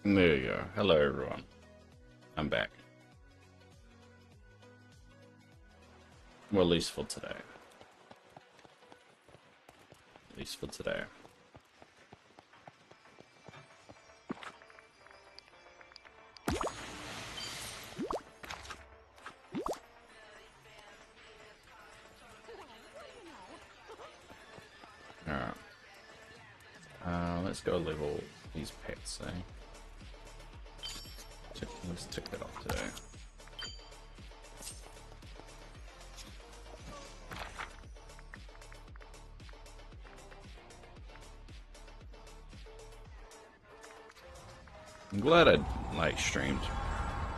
There you go. Hello, everyone. I'm back. Well, at least for today. At least for today. Alright. Let's go level these pets, eh? Let's tick that off today. I'm glad I streamed.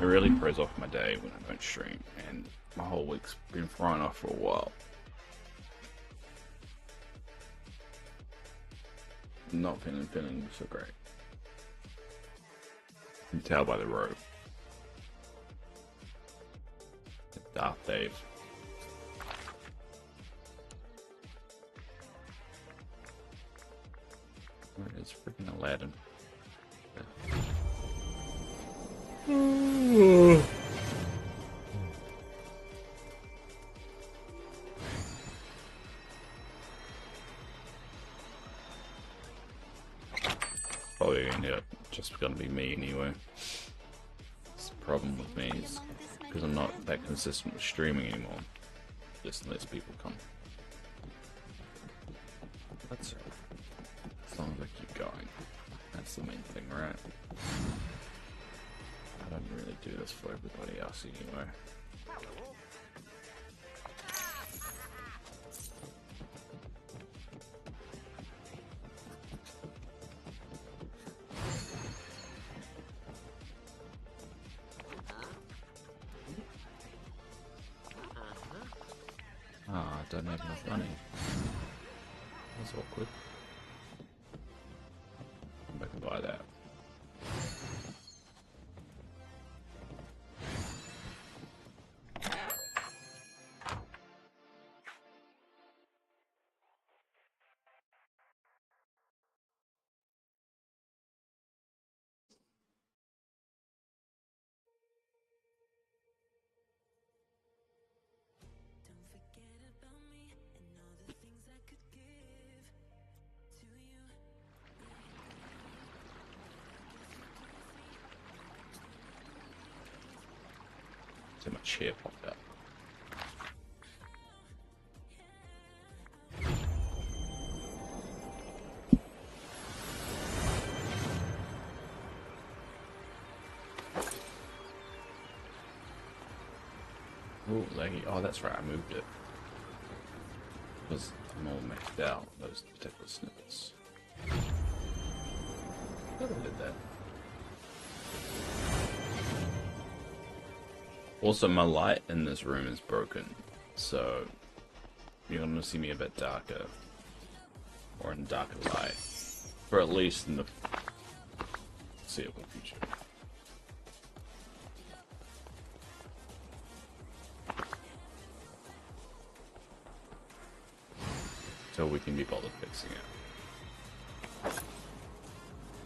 It really throws off my day when I don't stream, and my whole week's been thrown off for a while. Not feeling so great. You can tell by the robe. Darth Dave. Where is freaking Aladdin? Probably just gonna be me anyway. That's the problem with me is because I'm not that consistent with streaming anymore. Just lets people come. That's it. As long as I keep going. That's the main thing, right? I don't really do this for everybody else anyway. Ah, I don't have enough money. That's awkward. I can buy that. So my chair popped up. Oh, laggy. Oh, that's right, I moved it. Because I'm all maxed out, those particular snippets. I thought I did that. Also, my light in this room is broken, so you're gonna see me a bit darker, or in darker light, for at least in the foreseeable future. So we can be bothered fixing it.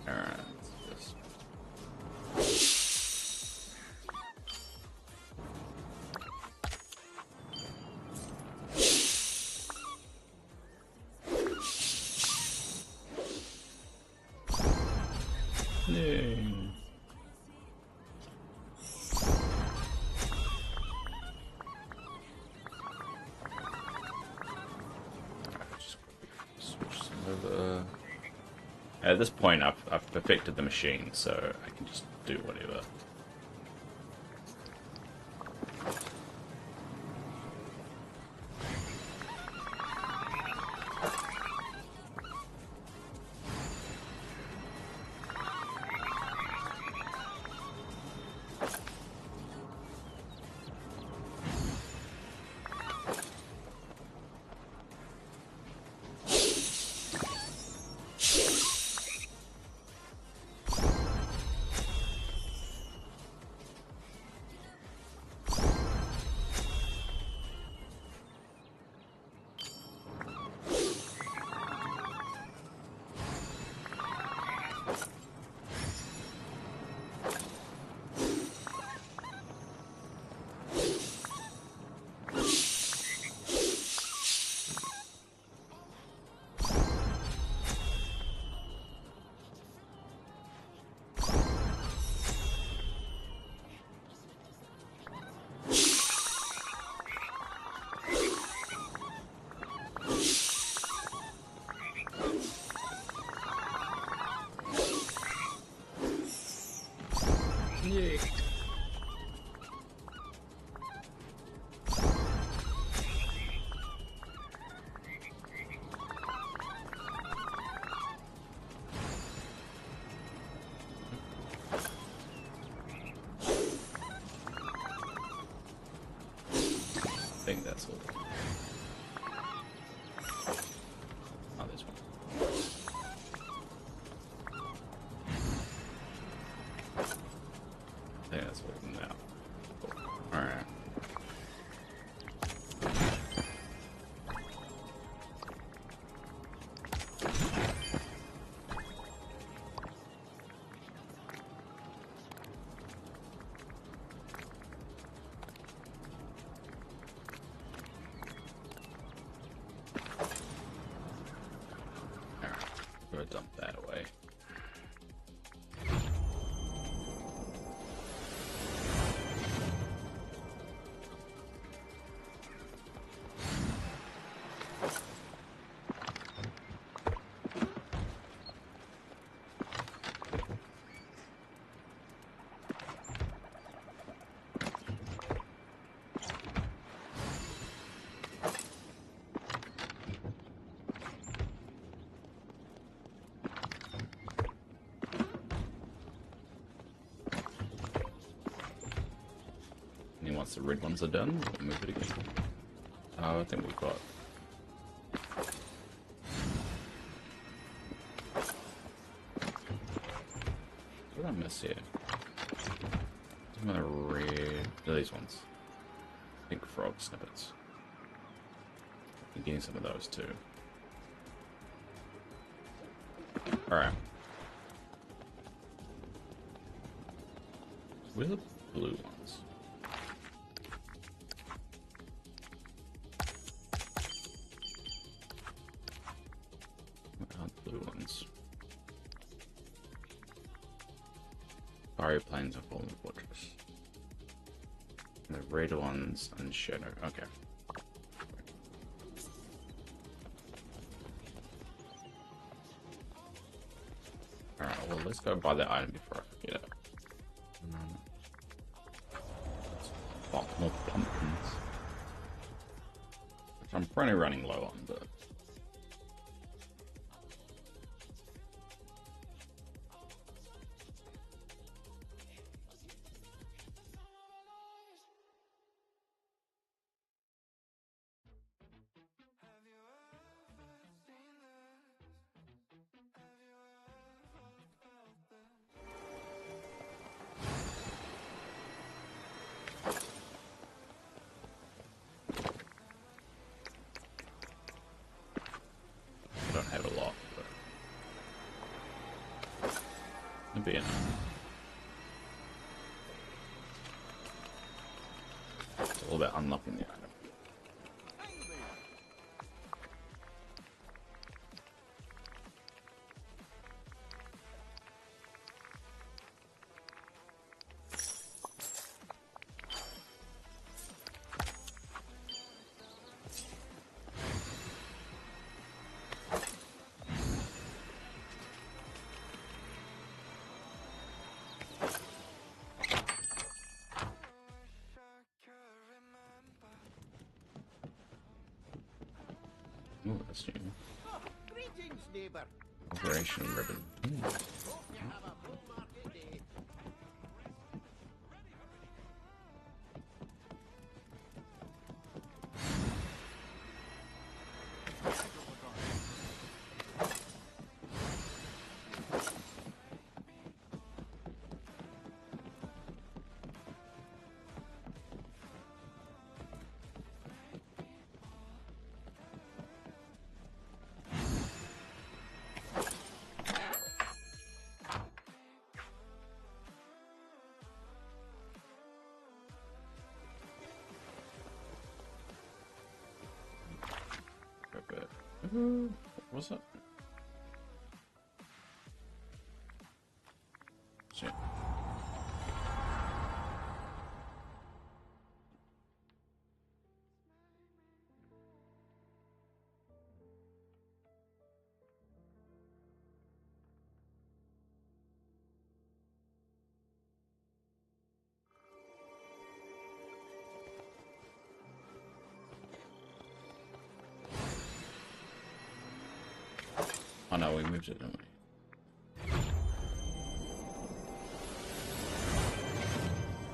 Alright, let's Yay. Just switch some over. At this point, I've perfected the machine, so I can just do whatever. I think that's all. Oh, this one. I think that's all now. Cool. Alright. Go dump that away. And once the red ones are done, we'll move it again. I think we've got... What did I miss here? Some of the red... These ones. Pink frog snippets. I'm getting some of those too. Alright. Where are the blue ones? What are the blue ones? Fiery plains and fallen fortress. And the red ones and shadow. Okay. Alright, well let's go buy that item before I forget it. More pumpkins. Which I'm probably running low on, but... I don't have a lot, but it'd be enough. It's all about unlocking the item. Oh, that's new. Greetings, neighbor. Operation Ribbon. Hope you have a full market day. What was it? Shit. Oh no, we moved it, didn't we?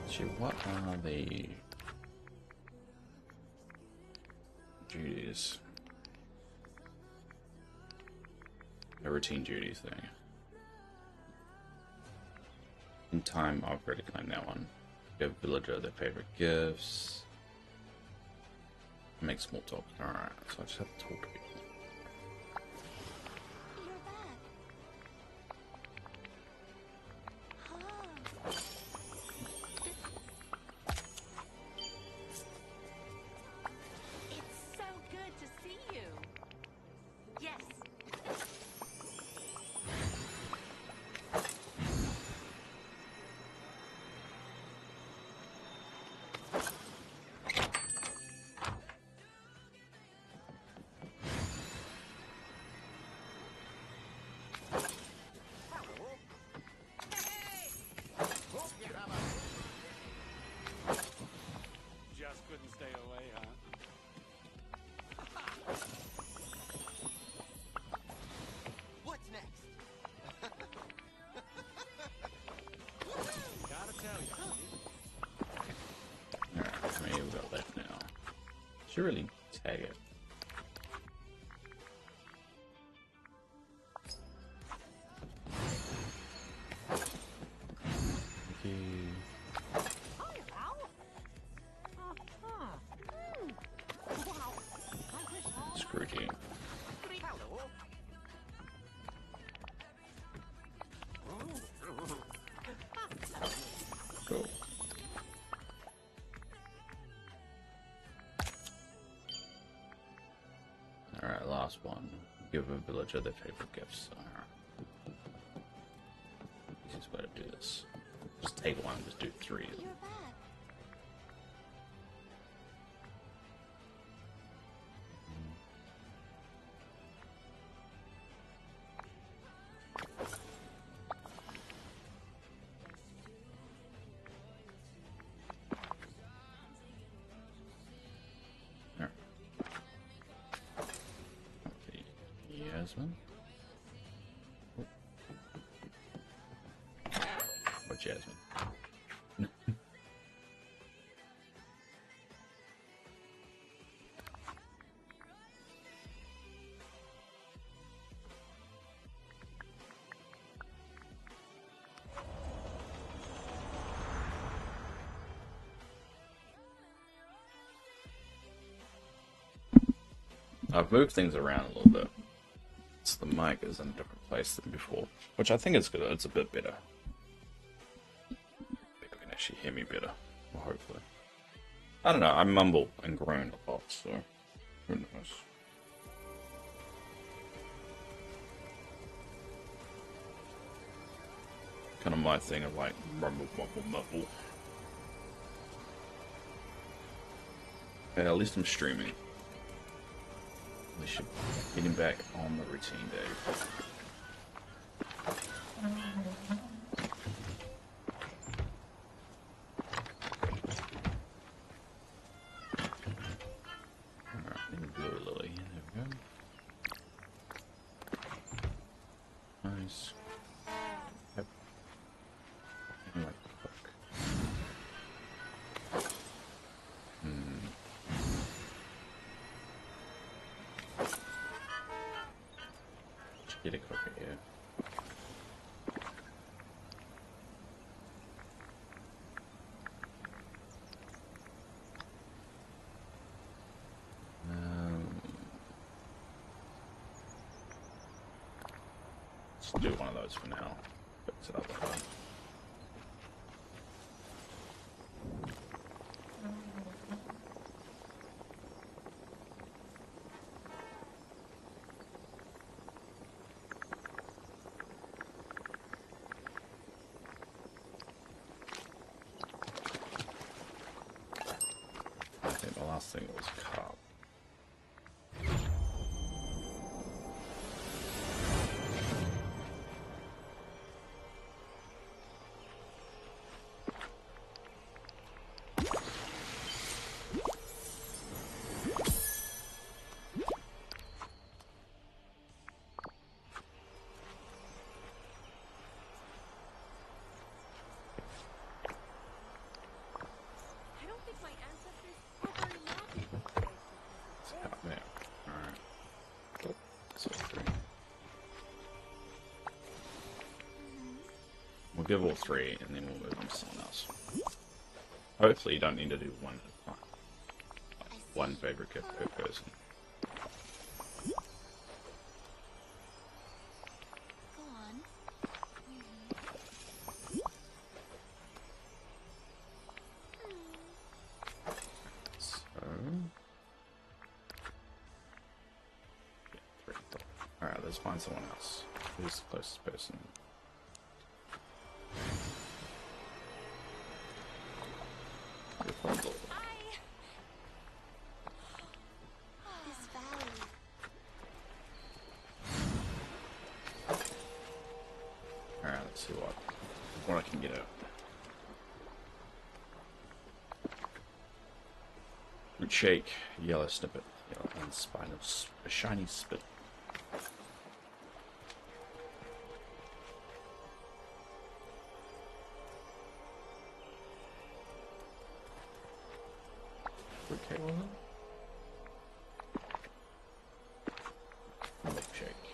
Actually, what are the duties? A routine duties thing. In time, I've already claimed that one. Give villager their favorite gifts. Make small talk. Alright, so I just have to talk to people. You're back. Huh. It's so good to see you. Yes. Hope you have a Just couldn't stay away, huh? What's next? Gotta tell you. Alright, how many we got left now? Should really tag it. Okay. Hi, Val. Wow. I wish all Scrooge. Hello. Cool. Alright, last one. Give a villager their favorite gifts. Alright. Easiest way to do this. Just take one, just do three. you're back. Alright. Okay. Yasmin. Or Jasmine. I've moved things around a little bit. So the mic is in a different place than before. Which I think is good. It's a bit better. People can actually hear me better. Well, hopefully. I don't know. I mumble and groan a lot, so who knows. Kind of my thing of like mumble, mumble, mumble. Okay, at least I'm streaming. We should get him back on the routine day. Alright, maybe Blue Lily. There we go. Nice. Yep. I like the hook. Should get a cooker here. Let's do one of those for now. Fix it up with that. I think the last thing was carp. give all 3, and then we'll move on to someone else. Hopefully you don't need to do one at a time. One favorite gift per person. Go on. So... yeah, 3. Alright, let's find someone else. Who's the closest person? This valley. Alright, let's see what I can get out. Root shake, yellow snippet, yellow and spine of a shiny spit. Okay, well, milkshake.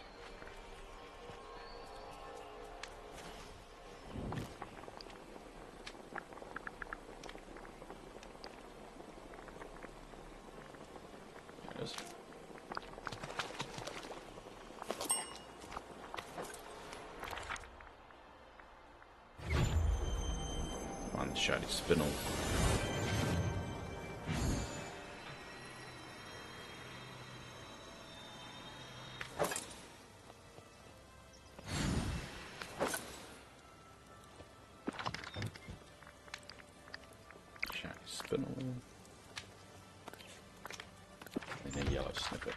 There it is. On the shiny spinel. Spinel. And a yellow snippet.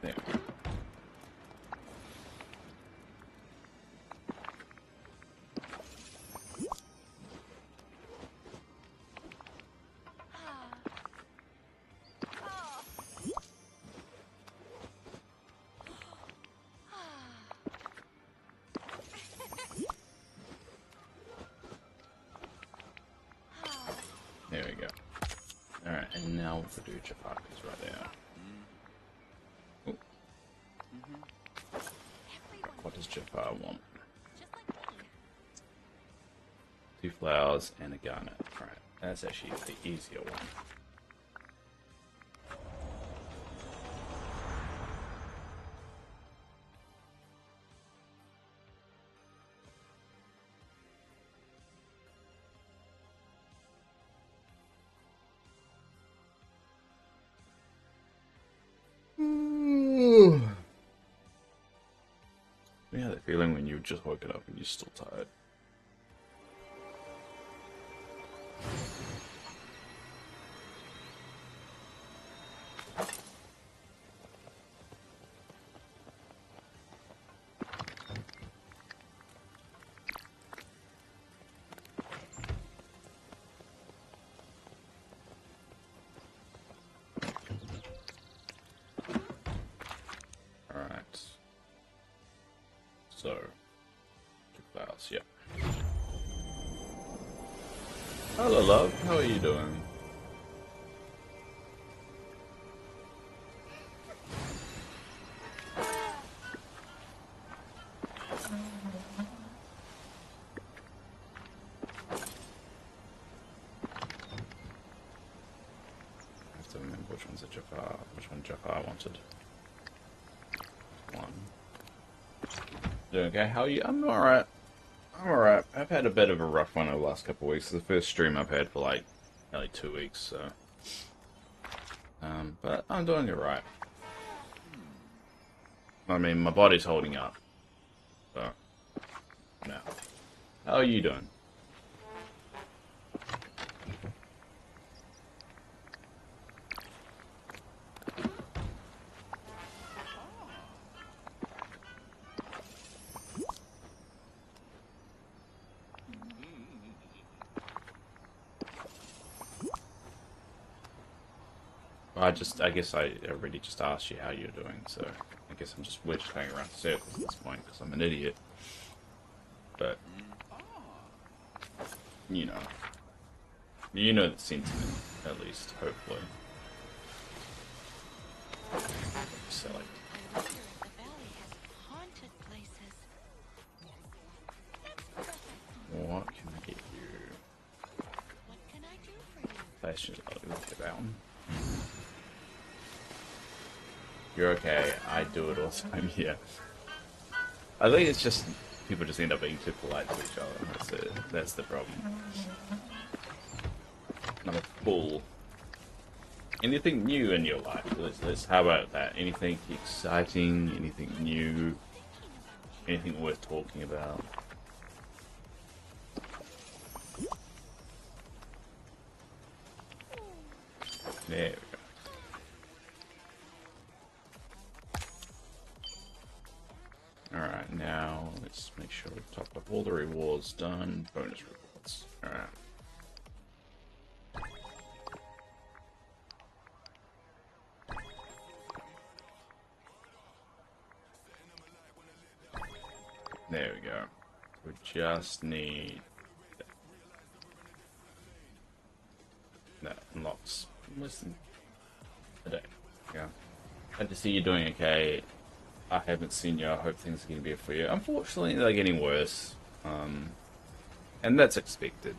There. There we go. Alright, and now we'll do Chapakas right there. Ooh. What does Jafar want? Just like me. 2 flowers and a garnet. Alright, that's actually the easier one. You know that feeling when you've just woken up and you're still tired? Alright. So, 2 flowers, yeah. Hello, love. How are you doing? I have to remember which one's a Jafar, which one Jafar wanted. One. Doing okay? How are you? I'm alright. I'm alright. I've had a bit of a rough one over the last couple of weeks. It's the first stream I've had for like nearly 2 weeks, so. But I'm doing alright. I mean, my body's holding up. So. No. How are you doing? I guess I already just asked you how you're doing, so I guess we're just hanging around circles at this point because I'm an idiot. But you know the sentiment at least, hopefully. So like, I wonder if the valley has haunted places. what can I get you? What can I do for you? Fashion, look at that one. You're okay. I do it all the time. Yeah. I think it's just people just end up being too polite to each other. That's it. That's the problem. I'm a fool. Anything new in your life, Liz? How about that? Anything exciting? Anything new? Anything worth talking about? There we go. Alright, now let's make sure we've topped up all the rewards done. Bonus rewards. Alright. There we go. We just need... that unlocks less than a day. Yeah. Glad to see you're doing okay. I haven't seen you. I hope things are going to be for you. Unfortunately, they're getting worse. And that's expected.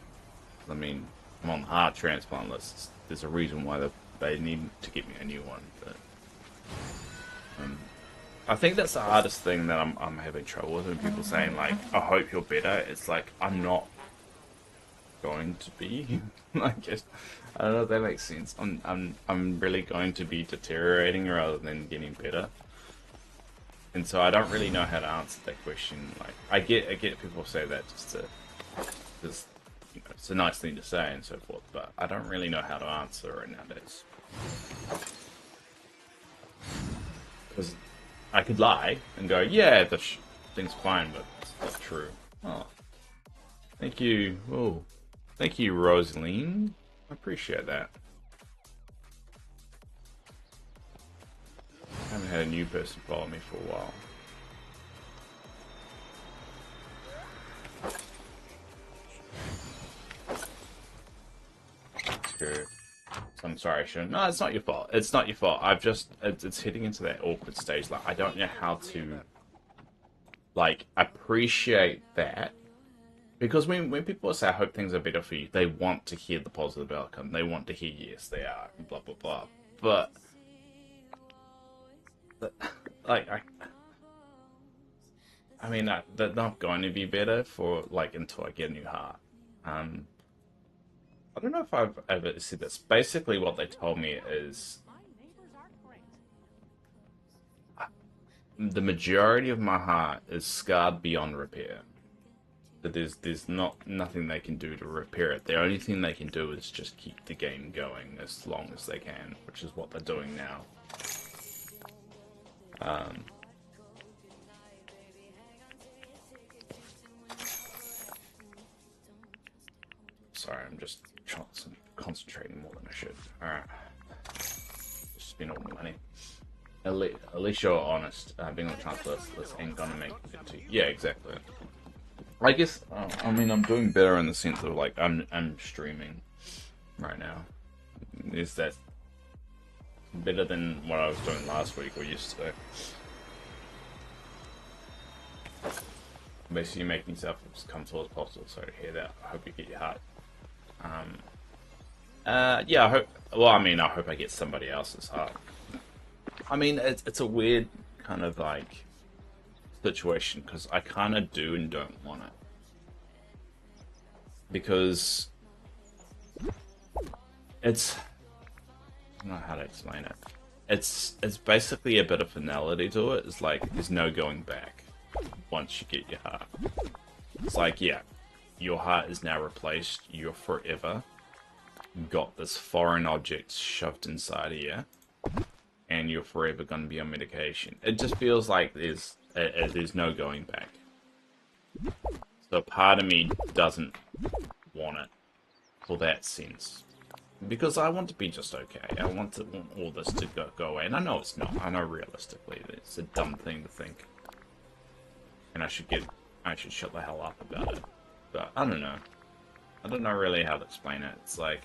I mean, I'm on the heart transplant list. There's a reason why they need to get me a new one. But I think that's the hardest thing that I'm having trouble with. When people saying like, "I hope you're better," it's like I'm not going to be. I guess I don't know if that makes sense. I'm really going to be deteriorating rather than getting better. And so I don't really know how to answer that question. Like I get people say that because it's a nice thing to say and so forth, but I don't really know how to answer it nowadays. Because I could lie and go, yeah, the thing's fine, but it's not true. Oh, thank you. Oh, thank you, Rosaline. I appreciate that. I haven't had a new person follow me for a while. Good. I'm sorry, I shouldn't. No, it's not your fault. It's not your fault. It's hitting into that awkward stage. Like, I don't know how to, like, appreciate that. Because when people say, I hope things are better for you, they want to hear the positive outcome. They want to hear, yes, they are, blah, blah, blah. But like, I mean, they're not going to be better for, like, until I get a new heart. I don't know if I've ever said this. Basically, what they told me is the majority of my heart is scarred beyond repair. But there's nothing they can do to repair it. The only thing they can do is just keep the game going as long as they can, which is what they're doing now. Sorry, I'm just concentrating more than I should. Alright. Just spend all the money. At least you're honest. Being on the transfer list ain't gonna make it to you. Yeah, exactly. I guess, I mean, I'm doing better in the sense of, like, I'm streaming right now. Is that better than what I was doing last week or yesterday? Basically, making yourself as comfortable as possible. Sorry to hear that. I hope you get your heart. Yeah, I hope. Well, I mean, I hope I get somebody else's heart. I mean, it's a weird kind of like situation because I kind of do and don't want it because it's. I don't know how to explain it. It's basically a bit of finality to it. It's like there's no going back once you get your heart. It's like, yeah, your heart is now replaced. You're forever got this foreign object shoved inside of you, and you're forever going to be on medication. It just feels like there's no going back. So part of me doesn't want it for that sense. Because I want to be just okay. I want all this to go away. And I know it's not. I know realistically that it's a dumb thing to think. And I should shut the hell up about it. But I don't know. I don't know really how to explain it. It's like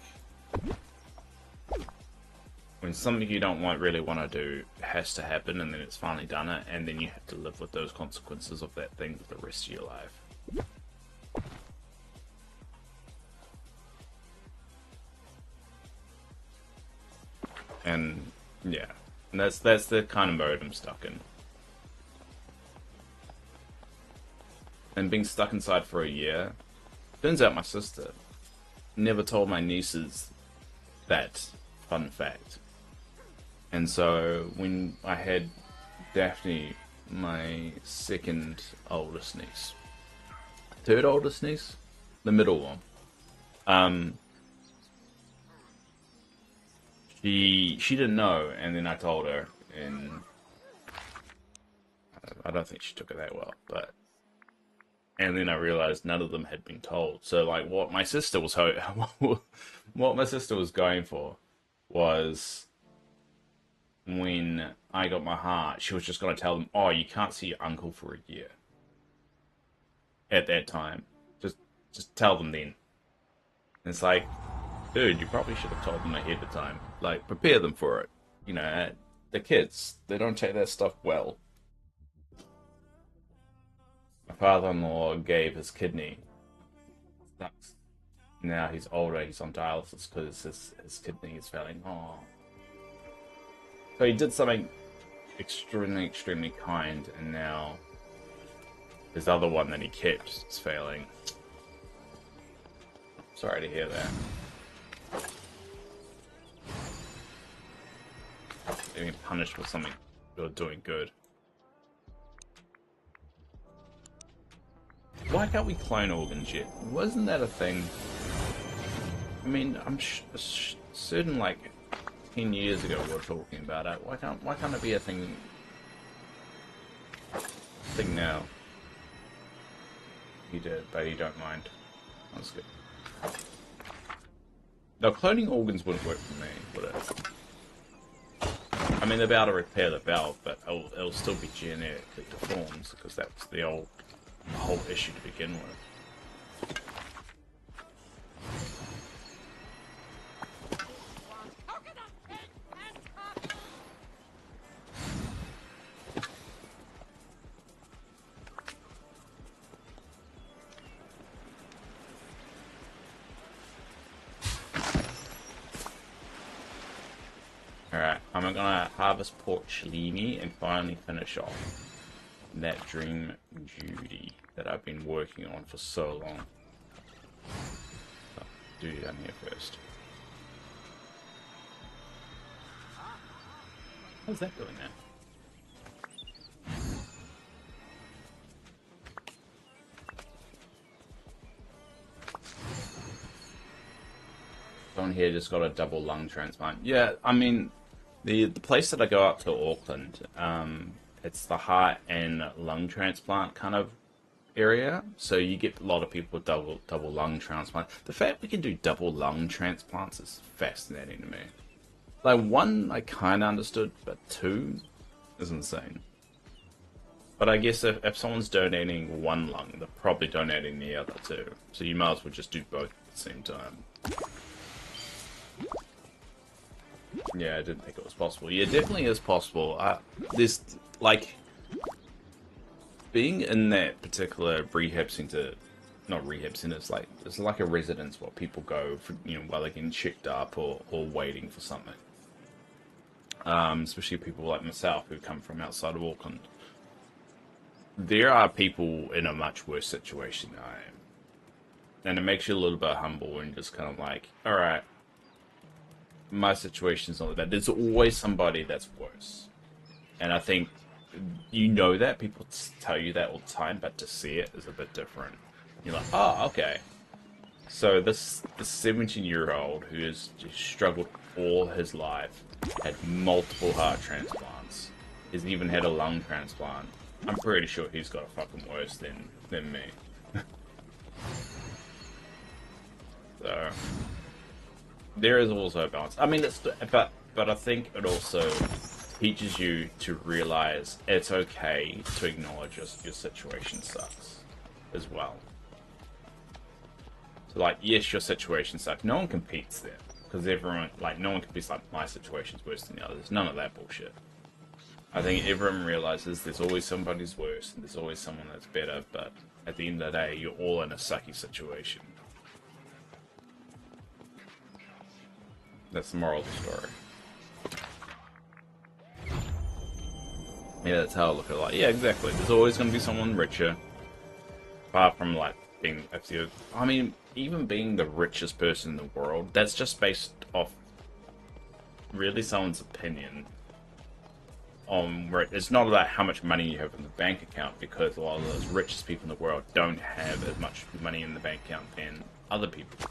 when something you don't really want to do has to happen, and then it's finally done it, and then you have to live with those consequences of that thing for the rest of your life. And yeah, and that's the kind of mode I'm stuck in. And being stuck inside for a year, turns out my sister never told my nieces that fun fact. And so when I had Daphne, my second oldest niece, third oldest niece, the middle one, she didn't know, and then I told her, and I don't think she took it that well, but. And then I realized none of them had been told. So, like, what my sister was what my sister was going for was when I got my heart, she was just going to tell them, "Oh, you can't see your uncle for a year." At that time, just tell them then. And it's like, dude, you probably should have told them ahead of time. Like, prepare them for it. You know, the kids, they don't take that stuff well. My father-in-law gave his kidney. Sucks. Now he's older, he's on dialysis because his kidney is failing. Oh. So he did something extremely kind, and now his other one that he kept is failing. Sorry to hear that. Getting punished for something you're doing good. Why can't we clone organs yet? Wasn't that a thing? I mean, I'm certain like 10 years ago we were talking about it. Why can't it be a thing now? He did, but he don't mind. That's good. Now, cloning organs wouldn't work for me, would it? I mean, they'll be able to repair the belt, but it'll still be genetically deformed because that was the whole issue to begin with. Alright, I'm gonna harvest porcellini and finally finish off that dream duty that I've been working on for so long. So, do down here first. How's that going now? Someone here just got a double lung transplant. Yeah, I mean, the place that I go out to Auckland, it's the heart and lung transplant kind of area. So you get a lot of people with double lung transplant. The fact we can do double lung transplants is fascinating to me. Like, one I kind of understood, but two is insane. But I guess if someone's donating one lung, they're probably donating the other two. So you might as well just do both at the same time. Yeah, I didn't think it was possible. Yeah, it definitely is possible. There's, like, being in that particular rehab center, not rehab center, it's like a residence where people go for, you know, while they're getting checked up or waiting for something. Especially people like myself who come from outside of Auckland. There are people in a much worse situation than I am. And it makes you a little bit humble and just kind of like, alright, my situation's not like that. There's always somebody that's worse. And I think you know that. People tell you that all the time, but to see it is a bit different. You're like, oh, okay. So this 17-year-old who has just struggled all his life, had multiple heart transplants, has even had a lung transplant. I'm pretty sure he's got it fucking worse than me. So there is also a balance. I mean, but I think it also teaches you to realize it's okay to acknowledge your situation sucks as well. So, like, yes, your situation sucks. No one competes there because everyone, like, no one competes like my situation's worse than the others. None of that bullshit. I think everyone realizes there's always somebody's worse and there's always someone that's better, but at the end of the day, you're all in a sucky situation. That's the moral of the story. Yeah, that's how I look at it. Like, yeah, exactly. There's always going to be someone richer. Apart from, like, being... I mean, even being the richest person in the world, that's just based off really someone's opinion on where it's not about how much money you have in the bank account, because a lot of those richest people in the world don't have as much money in the bank account than other people,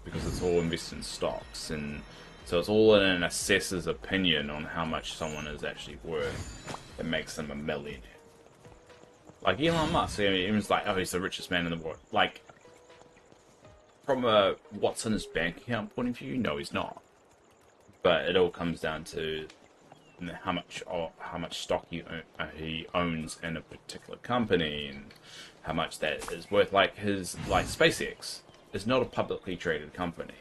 because it's all invested in stocks, and so it's all in an assessor's opinion on how much someone is actually worth that makes them a millionaire. Like Elon Musk, I mean, it was like, oh, he's the richest man in the world. Like, from a what's in his bank account point of view, no, he's not. But it all comes down to how much stock he owns in a particular company, and how much that is worth. Like SpaceX is not a publicly traded company,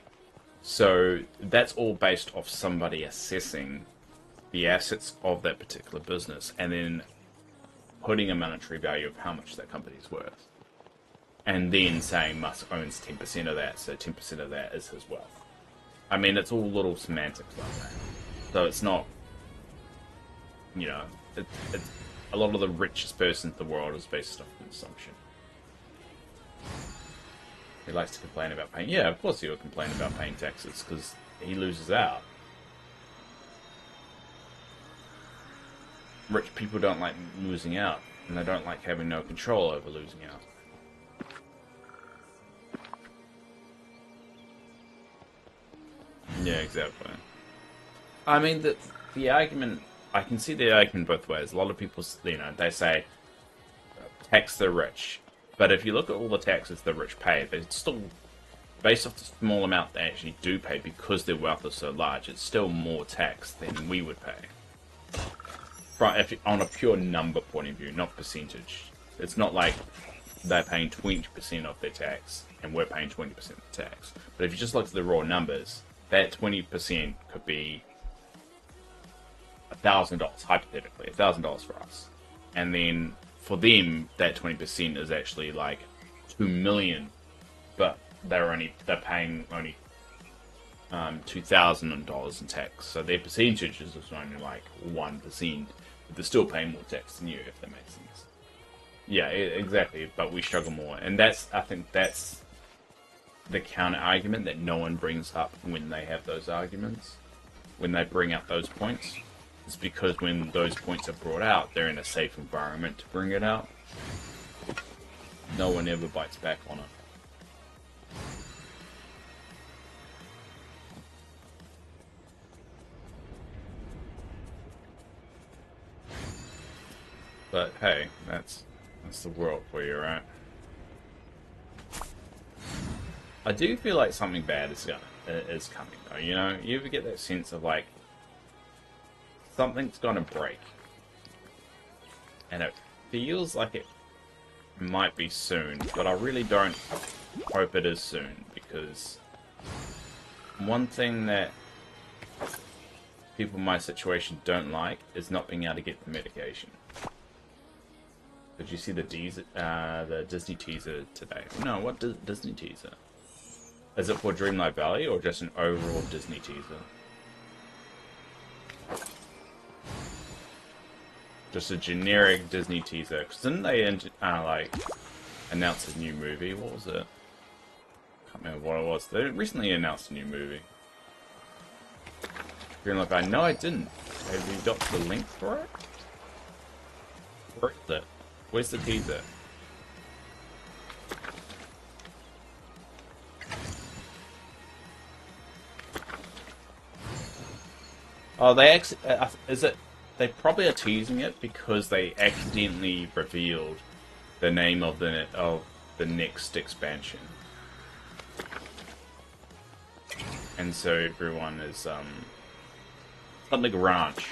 so that's all based off somebody assessing the assets of that particular business and then putting a monetary value of how much that company is worth, and then saying Musk owns 10% of that, so 10% of that is his wealth. I mean, it's all little semantics like that. So it's not, you know, it's a lot of the richest person in the world is based off an assumption. He likes to complain about paying. Yeah, of course he will complain about paying taxes because he loses out. Rich people don't like losing out, and they don't like having no control over losing out. Yeah, exactly. I mean, the argument, I can see the argument both ways. A lot of people, you know, they say tax the rich, but if you look at all the taxes the rich pay, they're still, based off the small amount they actually do pay because their wealth is so large, it's still more tax than we would pay. On a pure number point of view, not percentage. It's not like they're paying 20% of their tax and we're paying 20% of the tax. But if you just look at the raw numbers, that 20% could be $1,000, hypothetically, $1,000 for us. And then for them, that 20% is actually like $2 million, but they're paying only $2,000 in tax. So their percentage is only like 1%. But they're still paying more tax than you, if that makes sense. Yeah, exactly. But we struggle more, and I think that's the counter argument that no one brings up when they have those arguments. When they bring up those points, it's because when those points are brought out, they're in a safe environment to bring it out. No one ever bites back on it. But hey, that's the world for you, right? I do feel like something bad is coming, though. You know, you ever get that sense of like something's gonna break, and it feels like it might be soon, but I really don't hope it is soon, because one thing that people in my situation don't like is not being able to get the medication. Did you see the Disney teaser today? No, what Disney teaser? Is it for Dreamlight Valley or just an overall Disney teaser? Just a generic Disney teaser. Because didn't they like announce a new movie? What was it? I can't remember what it was. They recently announced a new movie. Dreamlight Valley. No, I didn't. Have you got the link for it? Where is it? Where's the teaser? Oh, they actually is it? They probably are teasing it because they accidentally revealed the name of the next expansion, And so everyone is something ranch.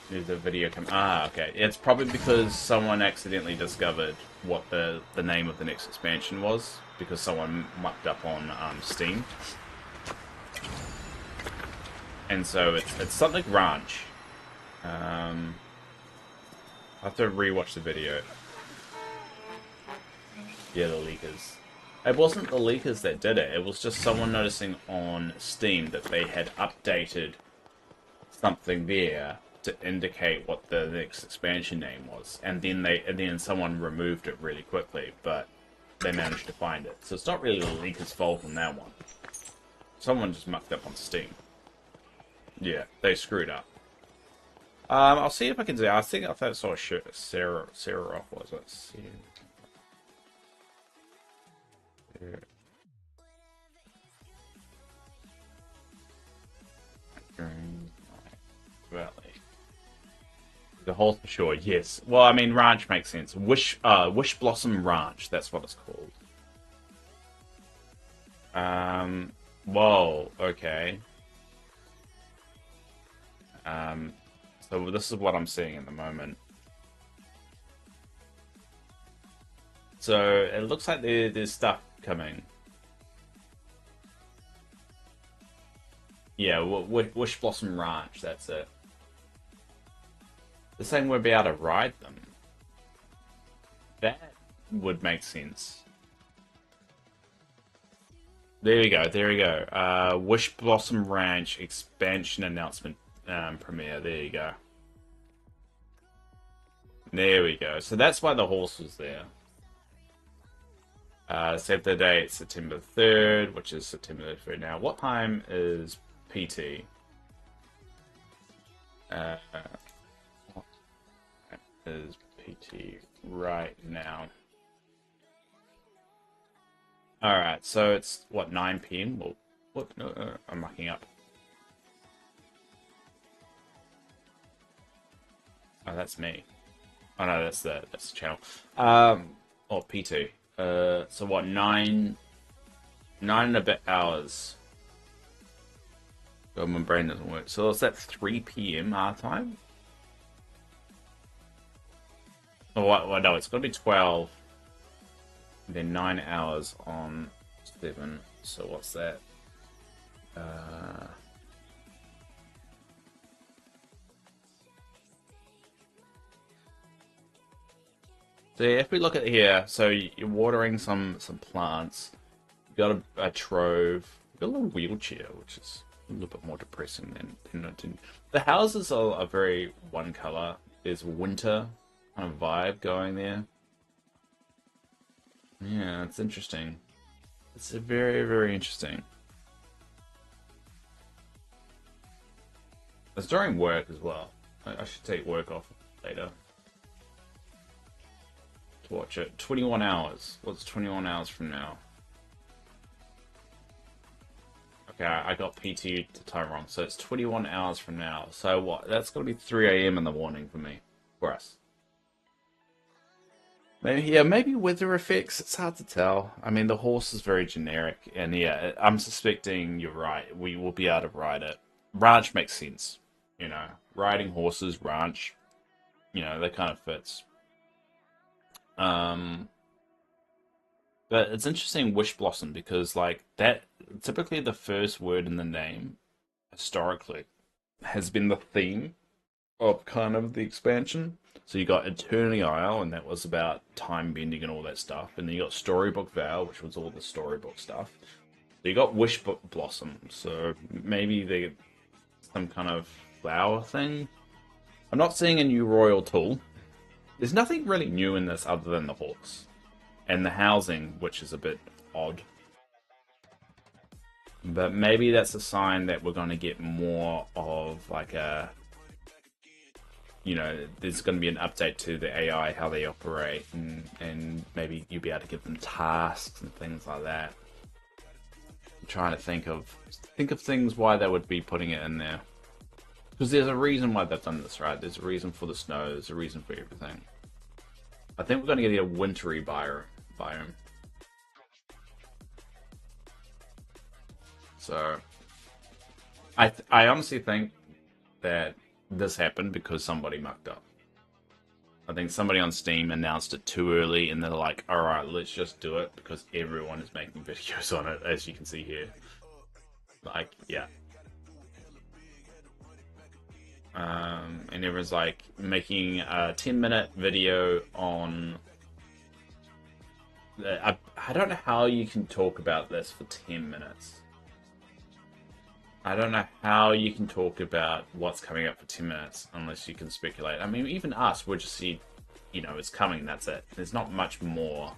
There's a video come. Ah, okay. It's probably because someone accidentally discovered what the name of the next expansion was, because someone mucked up on Steam. And so it's something ranch. I have to rewatch the video. Yeah, the leakers. It wasn't the leakers that did it. It was just someone noticing on Steam that they had updated something there to indicate what the next expansion name was, and then someone removed it really quickly, but they managed to find it. So it's not really the leaker's fault on that one. Someone just mucked up on Steam. Yeah, they screwed up. I'll see if I can do. I think I saw Sarah off. Was it? Valley. The horse for sure, yes. Well, I mean, ranch makes sense. Wish Blossom Ranch, that's what it's called. Whoa, okay. So this is what I'm seeing at the moment. So it looks like there's stuff coming. Yeah, Wish Blossom Ranch, that's it. They're saying we'll be able to ride them. That would make sense. There we go, there we go. Wish Blossom Ranch expansion announcement premiere. There you go. There we go. So that's why the horse was there. Save the date, September 3rd, which is September 3rd now. What time is PT? What is PT right now? Alright, so it's, what, 9 PM? Well, what? No, I'm mucking up. Oh, that's me. Oh no, that's the channel. Or PT. So what, 9 and a bit hours. Oh, my brain doesn't work. So is that 3 PM our time? Oh, what? Well, no, it's got to be 12. And then 9 hours on 7. So what's that? So yeah, if we look at here, so you're watering some plants. You got a trove. You got a little wheelchair, which is a little bit more depressing than the houses are very one color. There's winter kind of vibe going there. Yeah, it's interesting. It's a very interesting. It's during work as well. I should take work off later to watch it. 21 hours. What's 21 hours from now? Okay, I got PT to time wrong. So it's 21 hours from now. So what? That's going to be 3 AM in the morning for me. For us. Maybe, yeah, maybe weather effects. It's hard to tell. I mean, the horse is very generic. And yeah, I'm suspecting you're right. We will be able to ride it. Ranch makes sense. You know, riding horses, ranch. You know, that kind of fits. But it's interesting, Wish Blossom, because like that, typically the first word in the name, historically, has been the theme of kind of the expansion. So you got Eternity Isle, and that was about time bending and all that stuff, and then you got Storybook Vale, which was all the storybook stuff. So you got Wish Blossom, so maybe they some kind of flower thing. I'm not seeing a new royal tool. There's nothing really new in this other than the horse. And the housing, which is a bit odd. But maybe that's a sign that we're going to get more of like a... You know, there's going to be an update to the AI, how they operate. And maybe you'll be able to give them tasks and things like that. I'm trying to think of things why they would be putting it in there. Because there's a reason why they've done this, right? There's a reason for the snow. There's a reason for everything. I think we're going to get a wintry biome. So I honestly think that this happened because somebody mucked up. I think somebody on Steam announced it too early, and they're like, "Alright, let's just do it," because everyone is making videos on it, as you can see here. Like, yeah. And everyone's like making a 10-minute video on... I don't know how you can talk about this for 10 minutes. I don't know how you can talk about what's coming up for 10 minutes unless you can speculate. I mean, even us, we'll just see, you know, it's coming, that's it. There's not much more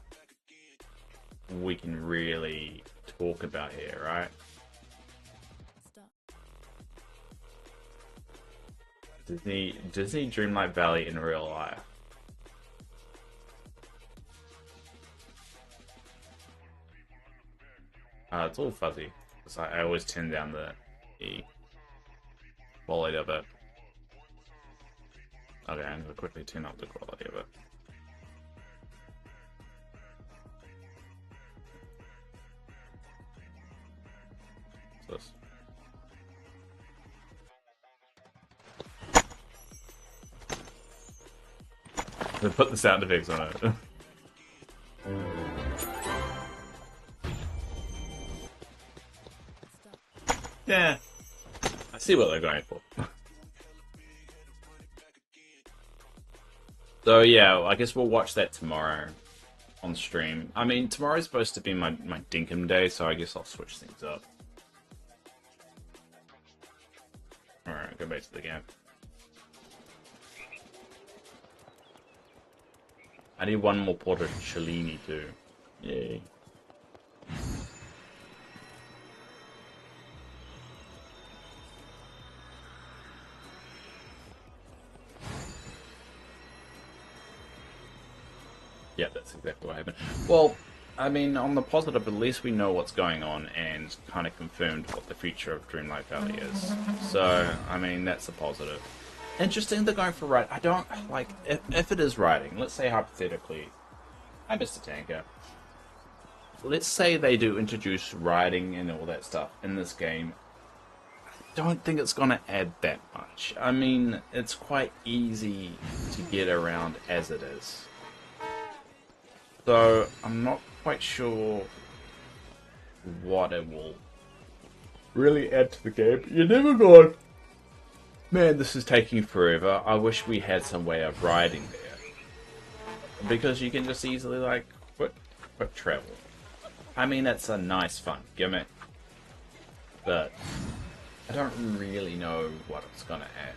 we can really talk about here, right? Disney Dreamlight Valley in real life. It's all fuzzy. So I always turn down the quality of it. Okay, I'm gonna quickly turn up the quality of it. What's this? They put the sound effects on it. Yeah, I see what they're going for. So yeah, I guess we'll watch that tomorrow on stream. I mean, tomorrow's supposed to be my Dinkum day, so I guess I'll switch things up. Alright, go back to the game. I need one more pot of Cellini too. Yay. Yeah, that's exactly what happened. Well, I mean, on the positive, at least we know what's going on and kind of confirmed what the future of Dreamlight Valley is. So, I mean, that's a positive. Interesting they're going for ride. I don't, like, if it is riding, let's say hypothetically, hi Mr. Tanker. Let's say they do introduce riding and all that stuff in this game. I don't think it's going to add that much. I mean, it's quite easy to get around as it is. So, I'm not quite sure what it will really add to the game. You're never going, man, this is taking forever. I wish we had some way of riding there. Because you can just easily, like, quick travel. I mean, it's a nice fun gimmick. But I don't really know what it's going to add.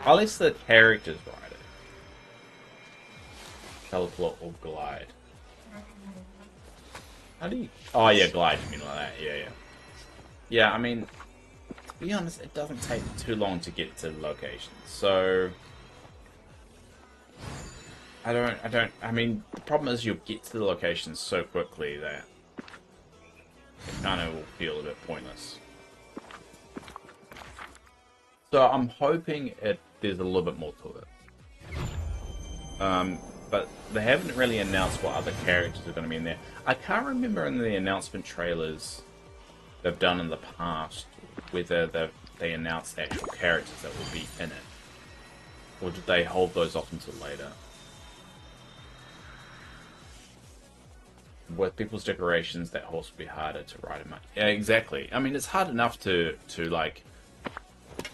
At least the characters ride it. Teleport or glide. How do you... Oh yeah, glide, you mean like that. Yeah, yeah. Yeah, I mean, to be honest, it doesn't take too long to get to locations. So... I mean, the problem is you'll get to the locations so quickly that it kind of will feel a bit pointless. So I'm hoping there's a little bit more to it. But they haven't really announced what other characters are going to be in there. I can't remember in the announcement trailers they've done in the past whether they announced the actual characters that will be in it. Or did they hold those off until later? With people's decorations, that horse will be harder to ride in. Yeah, exactly. I mean, it's hard enough to like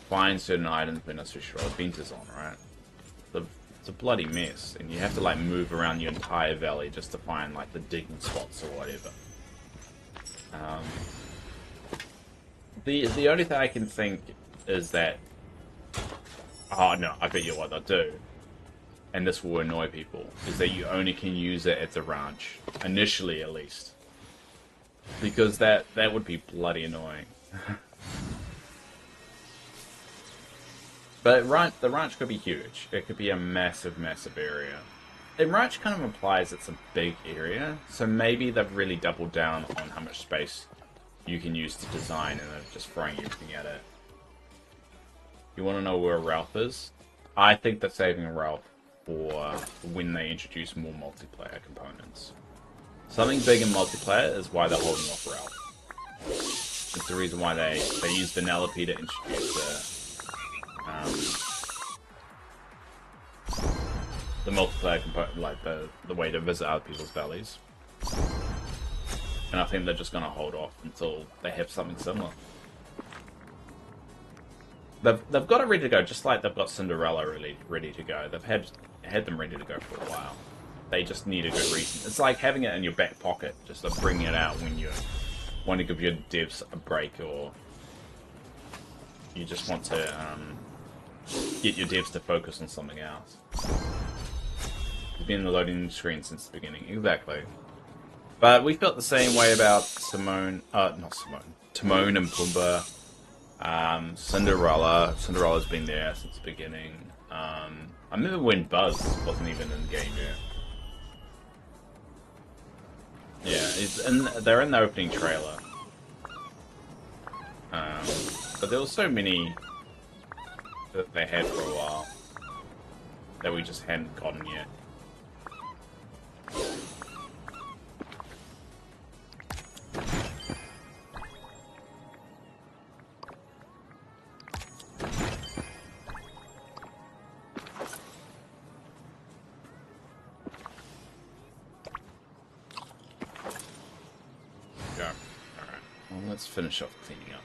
find certain items when a Sushiro event is on, right? It's a bloody mess, and you have to like move around your entire valley just to find like the digging spots or whatever. The only thing I can think is that, oh no, I bet you what they'll do, and this will annoy people, is that you only can use it at the ranch, initially at least, because that would be bloody annoying. But the ranch could be huge. It could be a massive, massive area. And ranch kind of implies it's a big area, so maybe they've really doubled down on how much space you can use to design, and they're just throwing everything at it. You want to know where Ralph is? I think they're saving Ralph for when they introduce more multiplayer components. Something big in multiplayer is why they're holding off Ralph. It's the reason why they use Vanellope to introduce the multiplayer component, like the way to visit other people's valleys. And I think they're just gonna hold off until they have something similar. They've got it ready to go, just like they've got Cinderella ready to go. They've had them ready to go for a while. They just need a good reason. It's like having it in your back pocket, just to bring it out when you want to give your devs a break, or you just want to get your devs to focus on something else. You've been in the loading screen since the beginning, exactly. But we felt the same way about Timon and Pumbaa. Cinderella. Cinderella's been there since the beginning. I remember when Buzz wasn't even in the game yet. Yeah, they're in the opening trailer. But there was so many that they had for a while that we just hadn't gotten yet. Let's finish off cleaning up.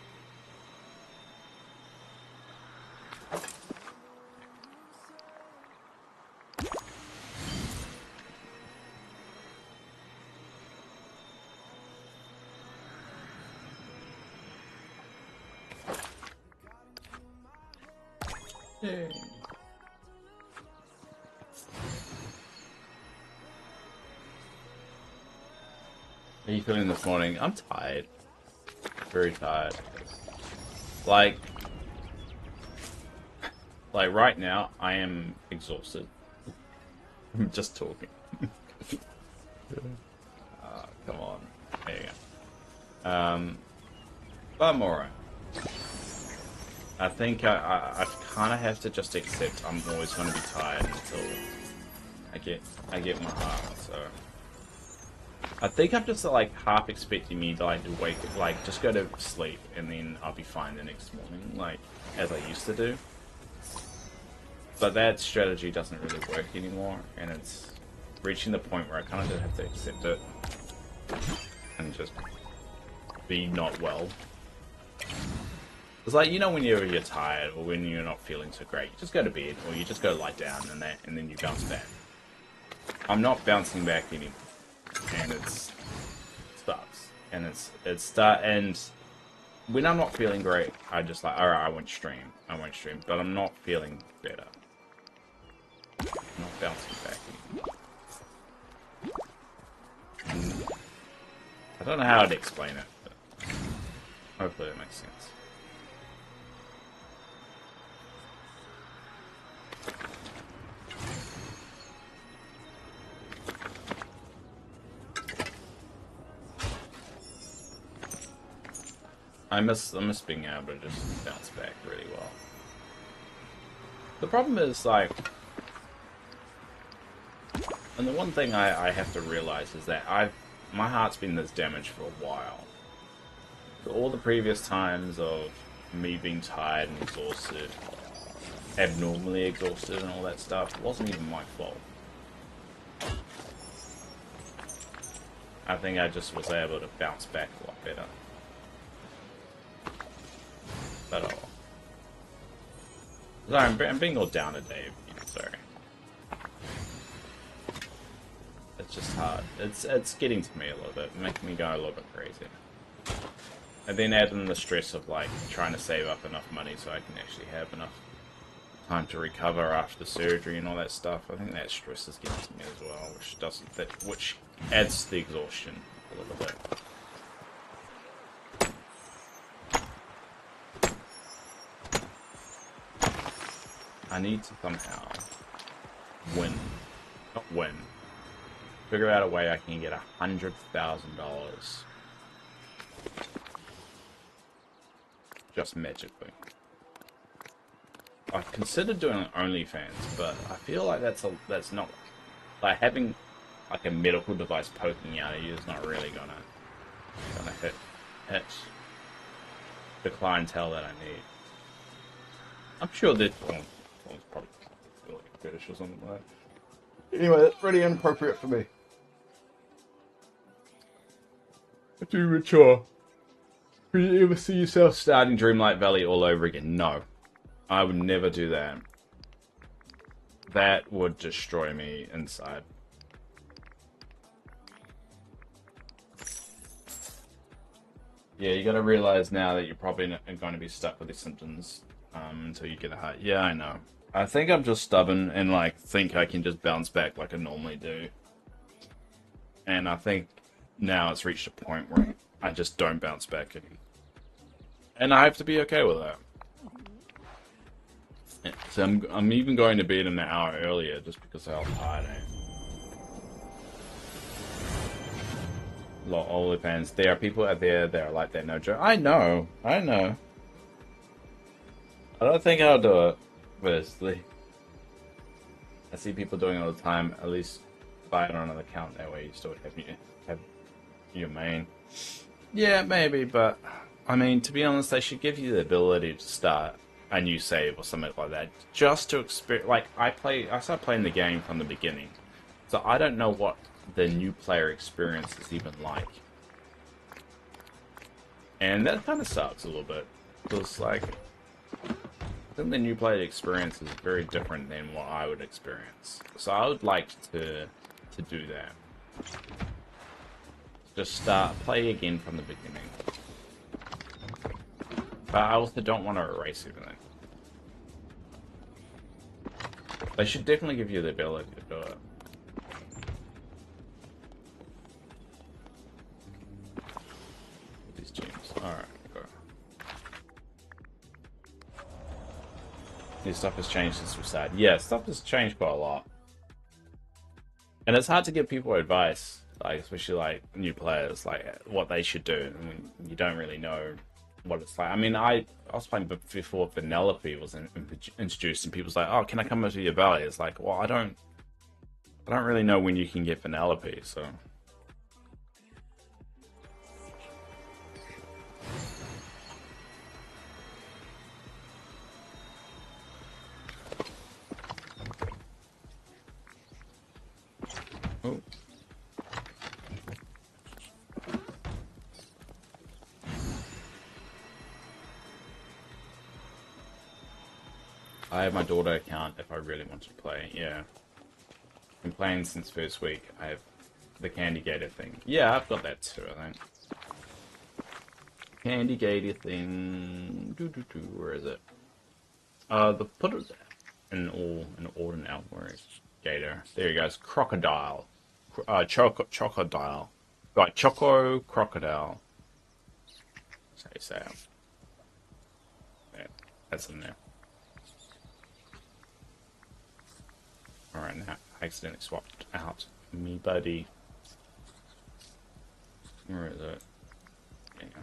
Yay. How are you feeling this morning? I'm tired. Very tired. Like right now, I am exhausted. I'm just talking. Come on. There you go. But I'm alright. I think I kind of have to just accept I'm always going to be tired until I get my heart. So I think I'm just like half expecting me to wake, just go to sleep and then I'll be fine the next morning, like as I used to do. But that strategy doesn't really work anymore, and it's reaching the point where I kind of just have to accept it and just be not well. It's like, you know, when you're tired or when you're not feeling so great, you just go to bed or you just go lie down and then you bounce back. I'm not bouncing back anymore. And it sucks. And and when I'm not feeling great, I just like, alright, I won't stream, but I'm not feeling better. I'm not bouncing back anymore. I don't know how to explain it, but hopefully it makes sense. I miss being able to just bounce back really well. The problem is, like, and the one thing I have to realize is that my heart's been this damaged for a while. For all the previous times of me being tired and exhausted, abnormally exhausted and all that stuff, it wasn't even my fault. I think I just was able to bounce back a lot better. But oh. Sorry, I'm being all down today. Sorry. It's just hard. It's getting to me a little bit, making me go a little bit crazy. And then add in the stress of like trying to save up enough money so I can actually have enough time to recover after the surgery and all that stuff. I think that stress is getting to me as well, which adds to the exhaustion a little bit. I need to somehow figure out a way I can get $100,000 just magically. I've considered doing OnlyFans, but I feel like that's not like having like a medical device poking out of you is not really gonna hit the clientele that I need. I'm sure that it's probably like a fetish or something like that. Anyway, that's really inappropriate for me. Too mature. Could you ever see yourself starting Dreamlight Valley all over again? No. I would never do that. That would destroy me inside. Yeah, you gotta realize now that you're probably not going to be stuck with these symptoms until you get a heart. Yeah, I know. I think I'm just stubborn and like think I can just bounce back like I normally do. And I think now it's reached a point where I just don't bounce back again. And I have to be okay with that. So I'm even going to bed an hour earlier just because of how tired I am. OnlyFans. There are people out there that are like that, no joke. I know. I don't think I'll do it, firstly. I see people doing it all the time. At least buy it on another account. That way you still have your main. Yeah, maybe, but I mean, to be honest, they should give you the ability to start a new save or something like that, just to experience. Like I started playing the game from the beginning, so I don't know what the new player experience is even like, and that kind of sucks a little bit because like I think the new player experience is very different than what I would experience. So I would like to do that. Just play again from the beginning. But I also don't want to erase everything. They should definitely give you the ability to do it. These gems. Alright, go. New stuff has changed since we started. Yeah, stuff has changed quite a lot. And it's hard to give people advice, like especially like new players, like what they should do. I mean, you don't really know what it's like. I mean, I was playing before Vanellope was introduced, and people's like, "Oh, can I come into your valley?" It's like, well, I don't really know when you can get Vanellope, so. Oh. I have my daughter account if I really want to play, yeah. Been playing since first week. I have the Candy Gator thing. Yeah, I've got that too, I think. Candy Gator thing. Where is it? Put it an ordinary gator. There he goes. Crocodile. Chocodile. Right, Choco Crocodile. That's how you say it. Yeah, that's in there. Alright, now I accidentally swapped out me buddy. Where is it? There you go.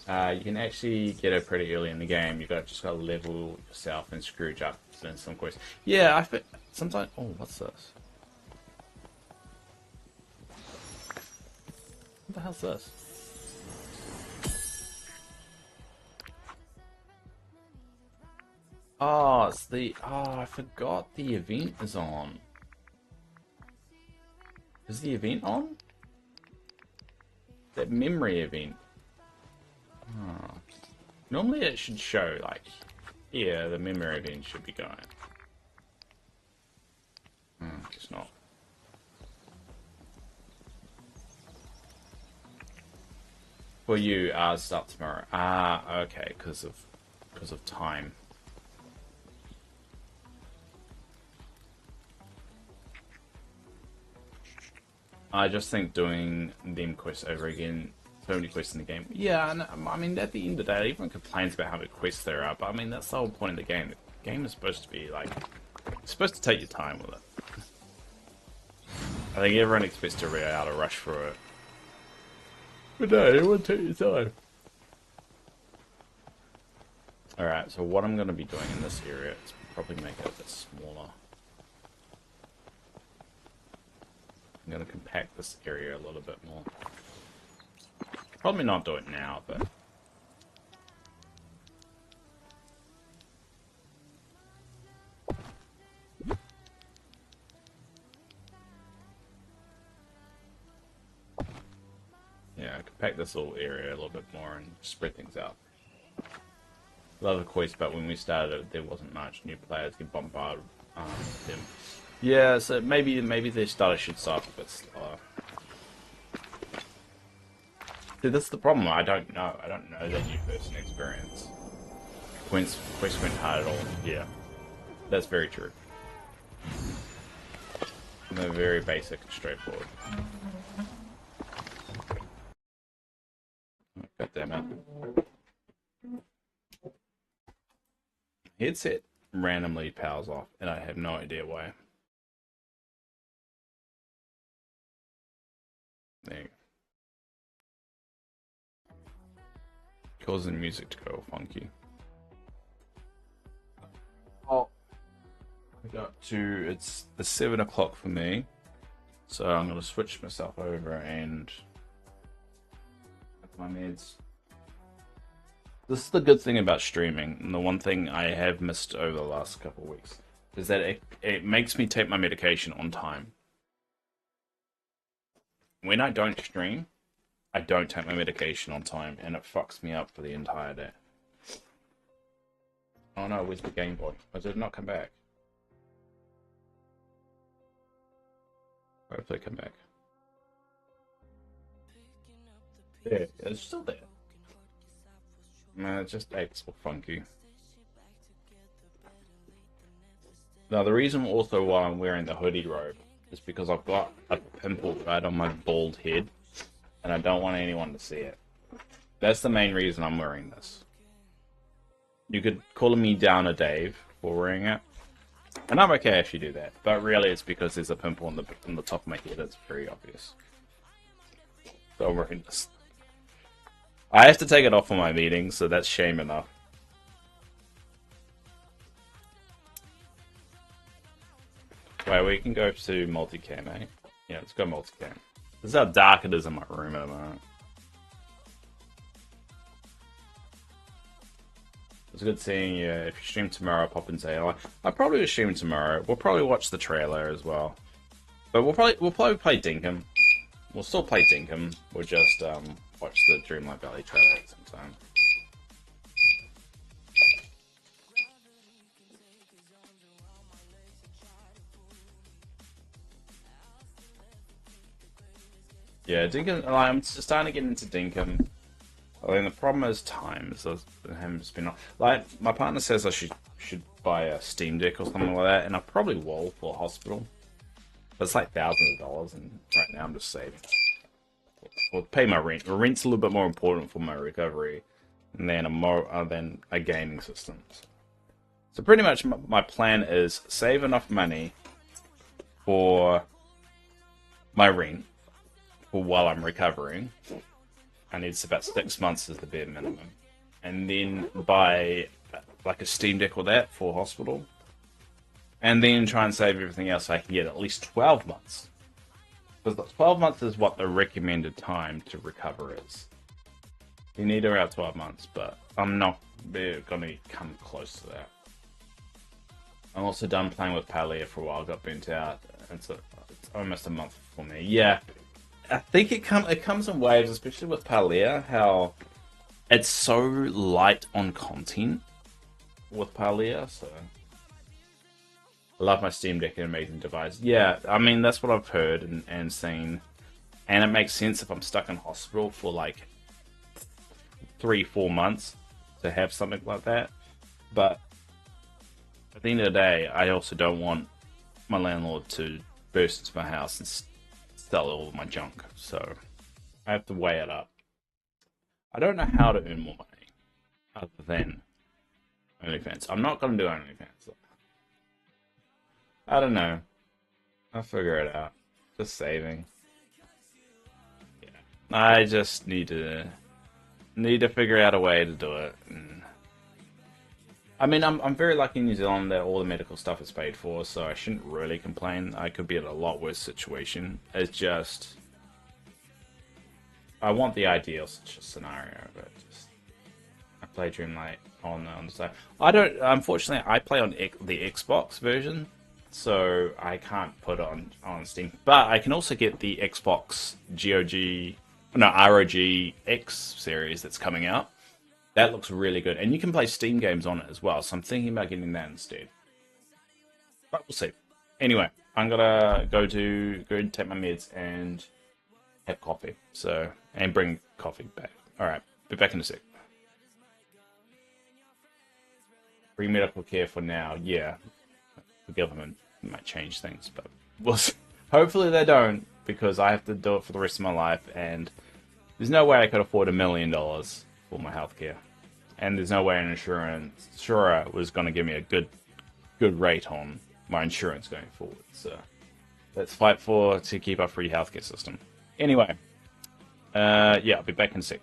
Yeah. You can actually get it pretty early in the game. You just got to level yourself and Scrooge up in some quests. Yeah, I think sometimes. Oh, what's this? What the hell's this? Oh, it's the... Oh, I forgot the event is on. Is the event on? That memory event. Oh. Normally it should show, like... Yeah, the memory event should be going. Guess not. For you, start tomorrow. Ah, okay, because of time. I just think doing them quests over again, so many quests in the game. Yeah, and I mean, at the end of the day, everyone complains about how many quests there are, but I mean, that's the whole point of the game. The game is supposed to be like, it's supposed to take your time with it. I think everyone expects to be able to rush through it. But no, it won't take your time. Alright, so what I'm going to be doing in this area is probably make it a bit smaller. I'm going to compact this area a little bit more. Probably not do it now, but... yeah, compact this little area a little bit more and spread things out. A lot of the quest about when we started, there wasn't much. New players get bombarded with them. Yeah, so maybe their starter should start a bit slower. See, this is the problem. I don't know. I don't know that new person experience. Quest went hard at all. Yeah, that's very true. They're very basic and straightforward. God damn it. Headset randomly powers off, and I have no idea why. There you go. Causing music to go funky. Oh, I got to, it's the 7 o'clock for me, so I'm going to switch myself over and my meds. This is the good thing about streaming, and the one thing I have missed over the last couple of weeks is that it makes me take my medication on time. When I don't stream, I don't take my medication on time, and it fucks me up for the entire day. Oh no, where's the Game Boy? Why did it not come back? Hopefully come back. Yeah, it's still there. Man, it just acts all funky. Now, the reason also why I'm wearing the hoodie robe is because I've got a pimple right on my bald head, and I don't want anyone to see it. That's the main reason I'm wearing this. You could call me Downer Dave for wearing it, and I'm okay if you do that, but really it's because there's a pimple on the top of my head. It's very obvious. So I'm wearing this. I have to take it off for my meetings, so that's shame enough. Wait, we can go to multicam, eh? Yeah, let's go multicam. This is how dark it is in my room at the moment. It's good seeing you. If you stream tomorrow, I'll pop and say hello. I'll probably stream tomorrow. We'll probably watch the trailer as well. But we'll probably play Dinkum. We'll still play Dinkum. We'll just watch the Dreamlight Valley trailer at the same time. Yeah, Dinkum. I'm starting to get into Dinkum. I mean, the problem is time. So it's been like my partner says I should buy a Steam Deck or something like that, and I probably will for a hospital. But it's like thousands of dollars, and right now I'm just saving. Or pay my rent. The rent's a little bit more important for my recovery than a gaming system. So pretty much my plan is save enough money for my rent for while I'm recovering. I need about 6 months as the bare minimum, and then buy like a Steam Deck or that for hospital, and then try and save everything else so I can get at least 12 months. Because 12 months is what the recommended time to recover is. You need around 12 months, but I'm not going to come close to that. I'm also done playing with Palia for a while, got burnt out. It's almost a month for me. Yeah, I think it comes in waves, especially with Palia, how it's so light on content with Palia, so... I love my Steam Deck, an amazing device. Yeah, I mean, that's what I've heard and seen. And it makes sense if I'm stuck in hospital for like 3-4 months to have something like that. But at the end of the day, I also don't want my landlord to burst into my house and sell all of my junk. So I have to weigh it up. I don't know how to earn more money other than OnlyFans. I'm not going to do OnlyFans though. I don't know. I'll figure it out. Just saving. Yeah. I just need to figure out a way to do it. And I mean, I'm very lucky in New Zealand that all the medical stuff is paid for, so I shouldn't really complain. I could be in a lot worse situation. It's just I want the ideal such a scenario, but just I play Dreamlight on the side. I don't. Unfortunately, I play on the Xbox version, so I can't put it on Steam. But I can also get the Xbox GOG, no ROG X series that's coming out. That looks really good, and you can play Steam games on it as well. So I'm thinking about getting that instead. But we'll see. Anyway, I'm gonna go and take my meds and have coffee. So and bring coffee back. All right, be back in a sec. Free medical care for now. Yeah, the government might change things, but we'll see. Hopefully they don't, because I have to do it for the rest of my life, and there's no way I could afford $1 million for my healthcare, and there's no way an insurer was going to give me a good rate on my insurance going forward. So let's fight to keep our free healthcare system. Anyway, yeah, I'll be back in a sec.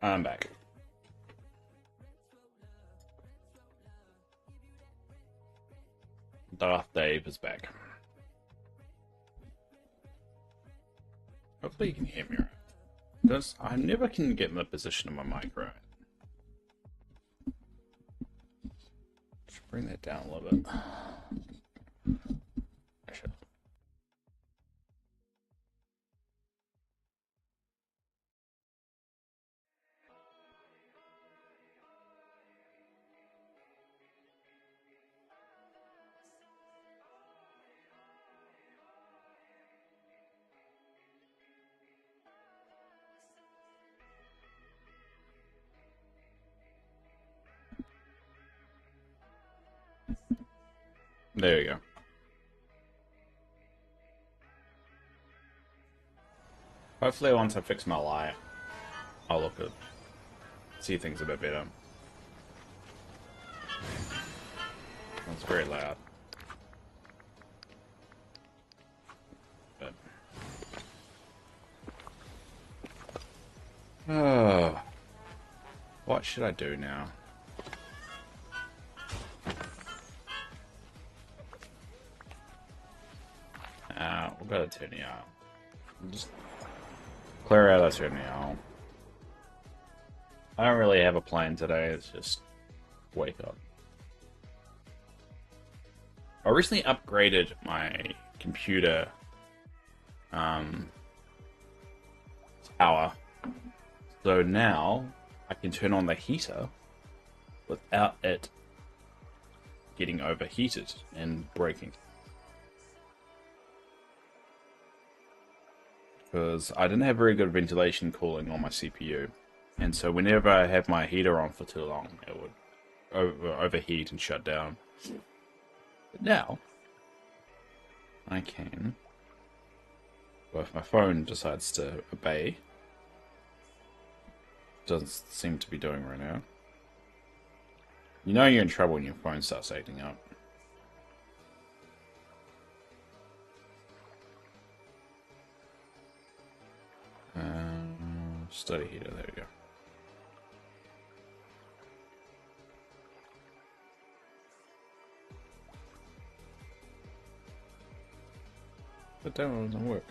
I'm back. Darth Dave is back. Hopefully you can hear me right. Because I never can get in the position of my mic right. Should bring that down a little bit. I should. There you go. Hopefully once I fix my light, I'll look at see things a bit better. It's very loud. But what should I do now? We'll go to Tony out. Just clear out that Tony out. I don't really have a plan today, it's just wake up. I recently upgraded my computer tower. So now I can turn on the heater without it getting overheated and breaking. Because I didn't have very good ventilation cooling on my CPU. And so whenever I have my heater on for too long, it would overheat and shut down. But now, I can, well, if my phone decides to obey, doesn't seem to be doing right now. You know you're in trouble when your phone starts acting up. Study heater, there we go. But that one doesn't work.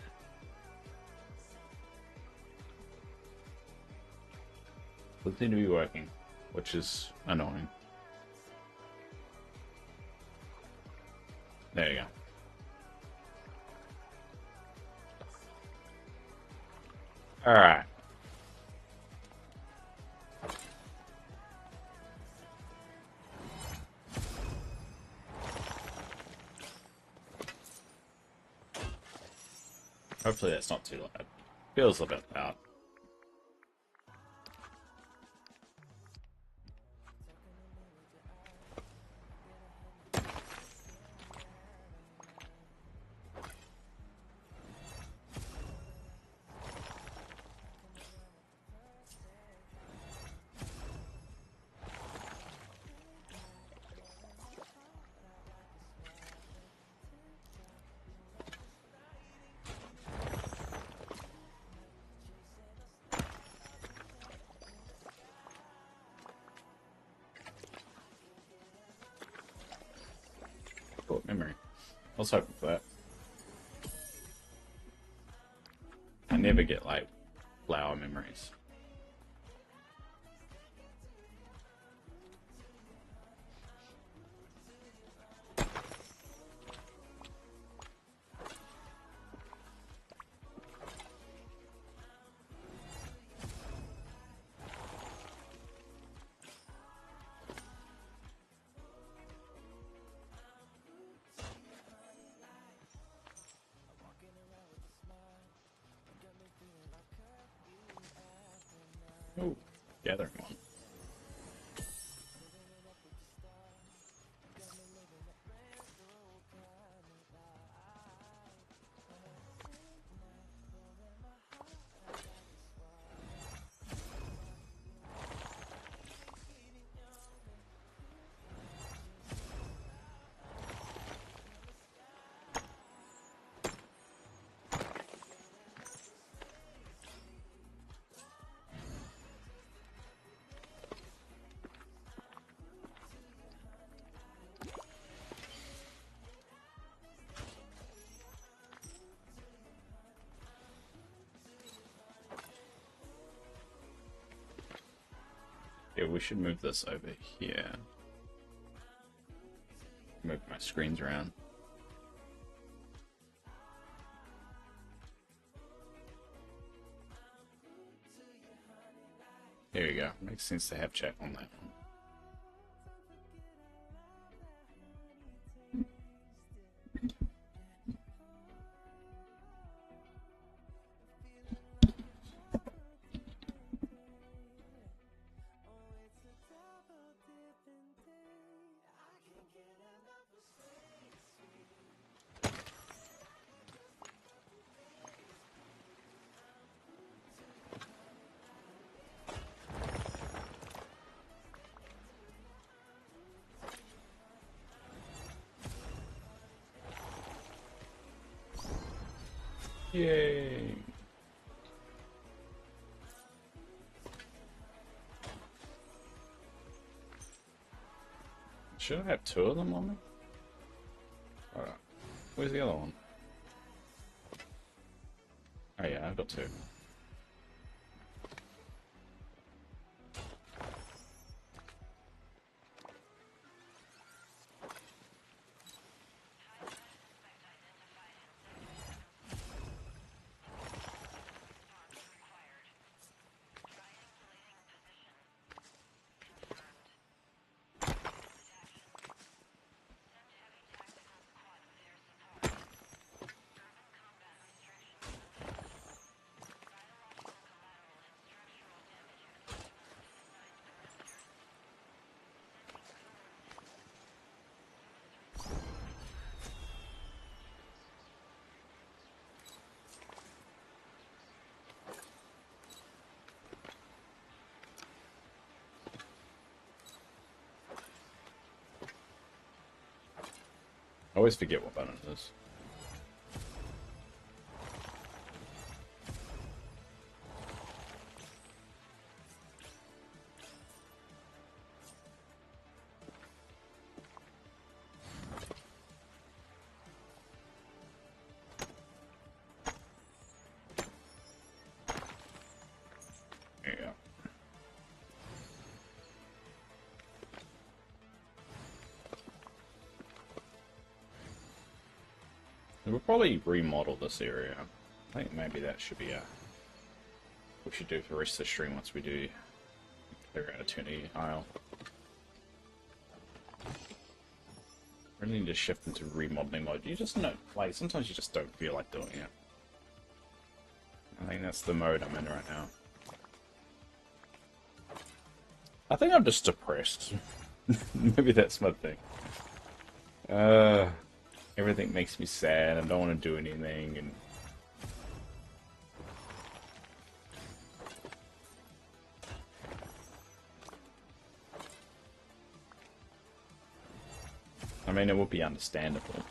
Doesn't seem to be working, which is annoying. There you go. Alright. Hopefully that's not too loud. Feels a bit loud. Short memory. I was hoping for that. I never get like flower memories. Actually, we should move this over here. Move my screens around. There you go. Makes sense to have chat on that one. Yay! Should I have two of them on me? Alright. Where's the other one? Oh yeah, I've got two. I always forget what button it is. There you go. We'll probably remodel this area. I think maybe that should be we should do for the rest of the stream once we do clear out Eternity Isle. Really need to shift into remodeling mode. You just know, like, sometimes you just don't feel like doing it. I think that's the mode I'm in right now. I think I'm just depressed. Maybe that's my thing. Everything makes me sad. I don't want to do anything, and I mean, it would be understandable.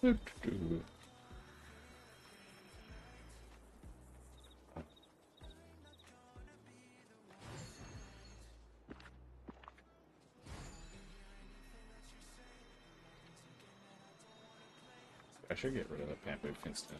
I should get rid of that bamboo fence now.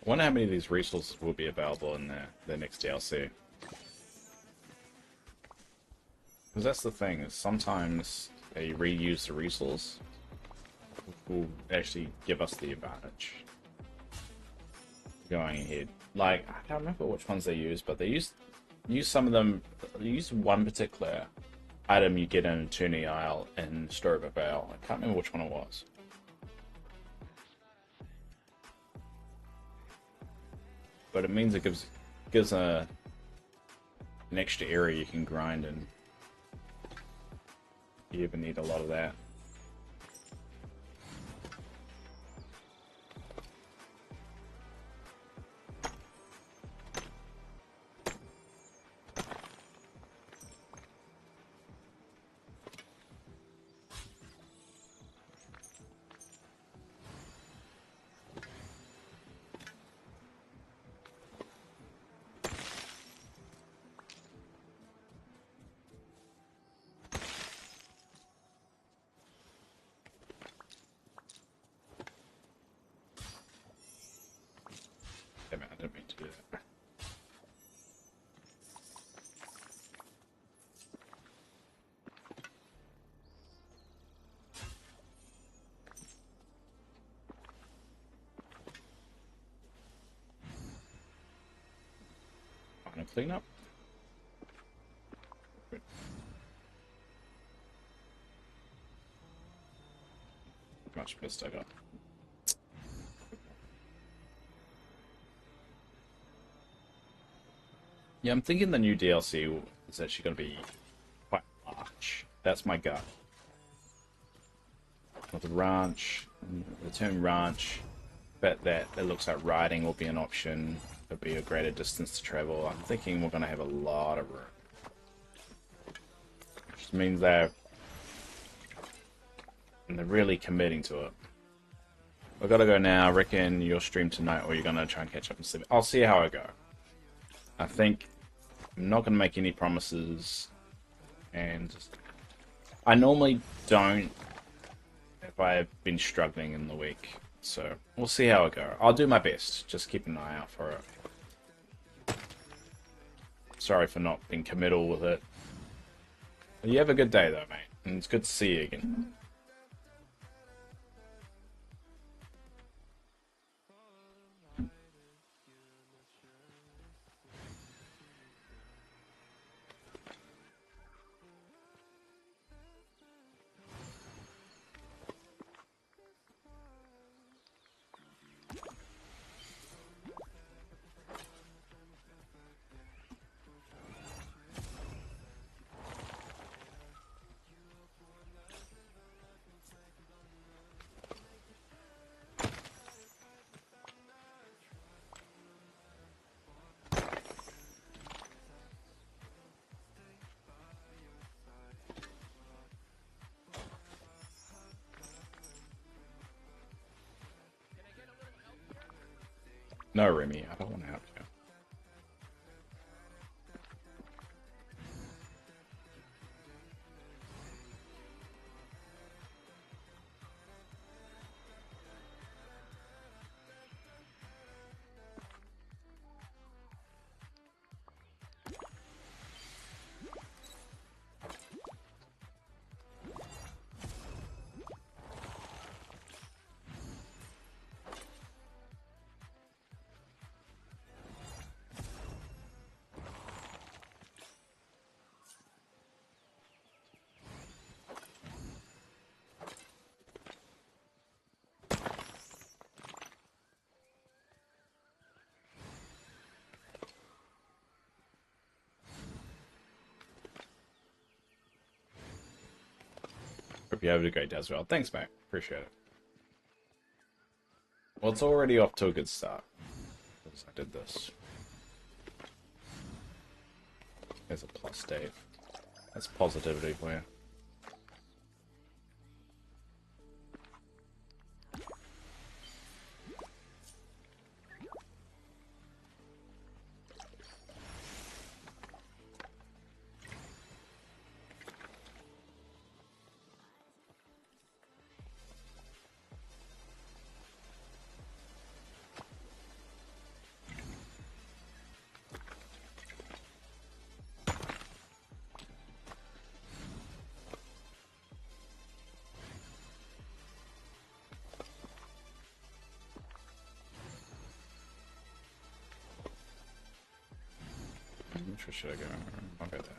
I wonder how many of these resources will be available in the next DLC. Because that's the thing, is sometimes a reuse the resource will actually give us the advantage. Going ahead. Like, I can't remember which ones they use, but they use some of them. They use one particular item you get in Attorney Isle in Story of a Vale. I can't remember which one it was. But it means it gives an extra area you can grind in. You even need a lot of that. Damn it, I didn't mean to do that. Final cleanup. Good. How much pissed I got. Yeah, I'm thinking the new DLC is actually going to be quite large. That's my gut. With the ranch, the term ranch, but that it looks like riding will be an option. It'll be a greater distance to travel. I'm thinking we're going to have a lot of room. Which means they're really committing to it. We've got to go now. I reckon you'll stream tonight or you're going to try and catch up and sleep. I'll see how I go. I think I'm not going to make any promises, and I normally don't if I've been struggling in the week, so we'll see how I go. I'll do my best, just keep an eye out for it. Sorry for not being committal with it. But you have a good day though, mate, and it's good to see you again. No, Remy, I don't want to help you. Hope you have a great day as well. Thanks, mate. Appreciate it. Well, it's already off to a good start. Because I did this. There's a plus, Dave. That's positivity for you. Which way should I go? I'll go that way.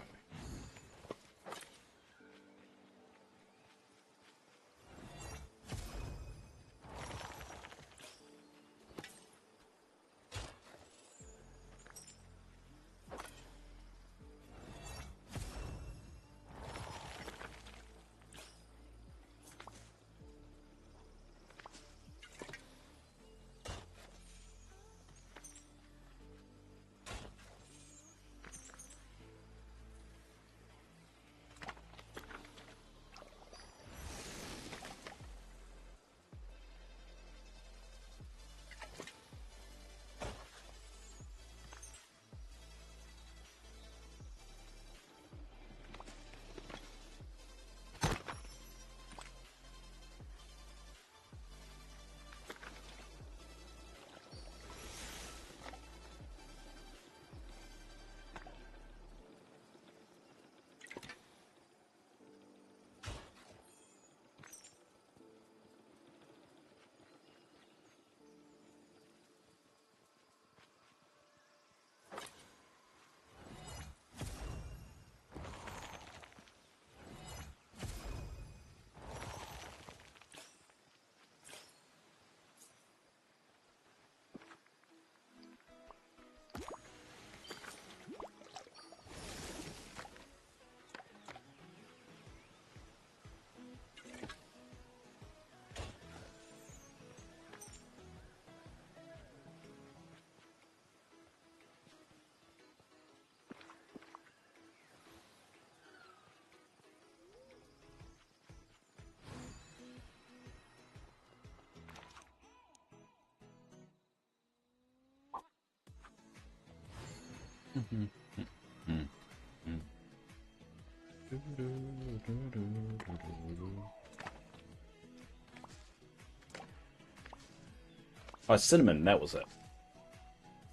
Oh, Cinnamon, that was it.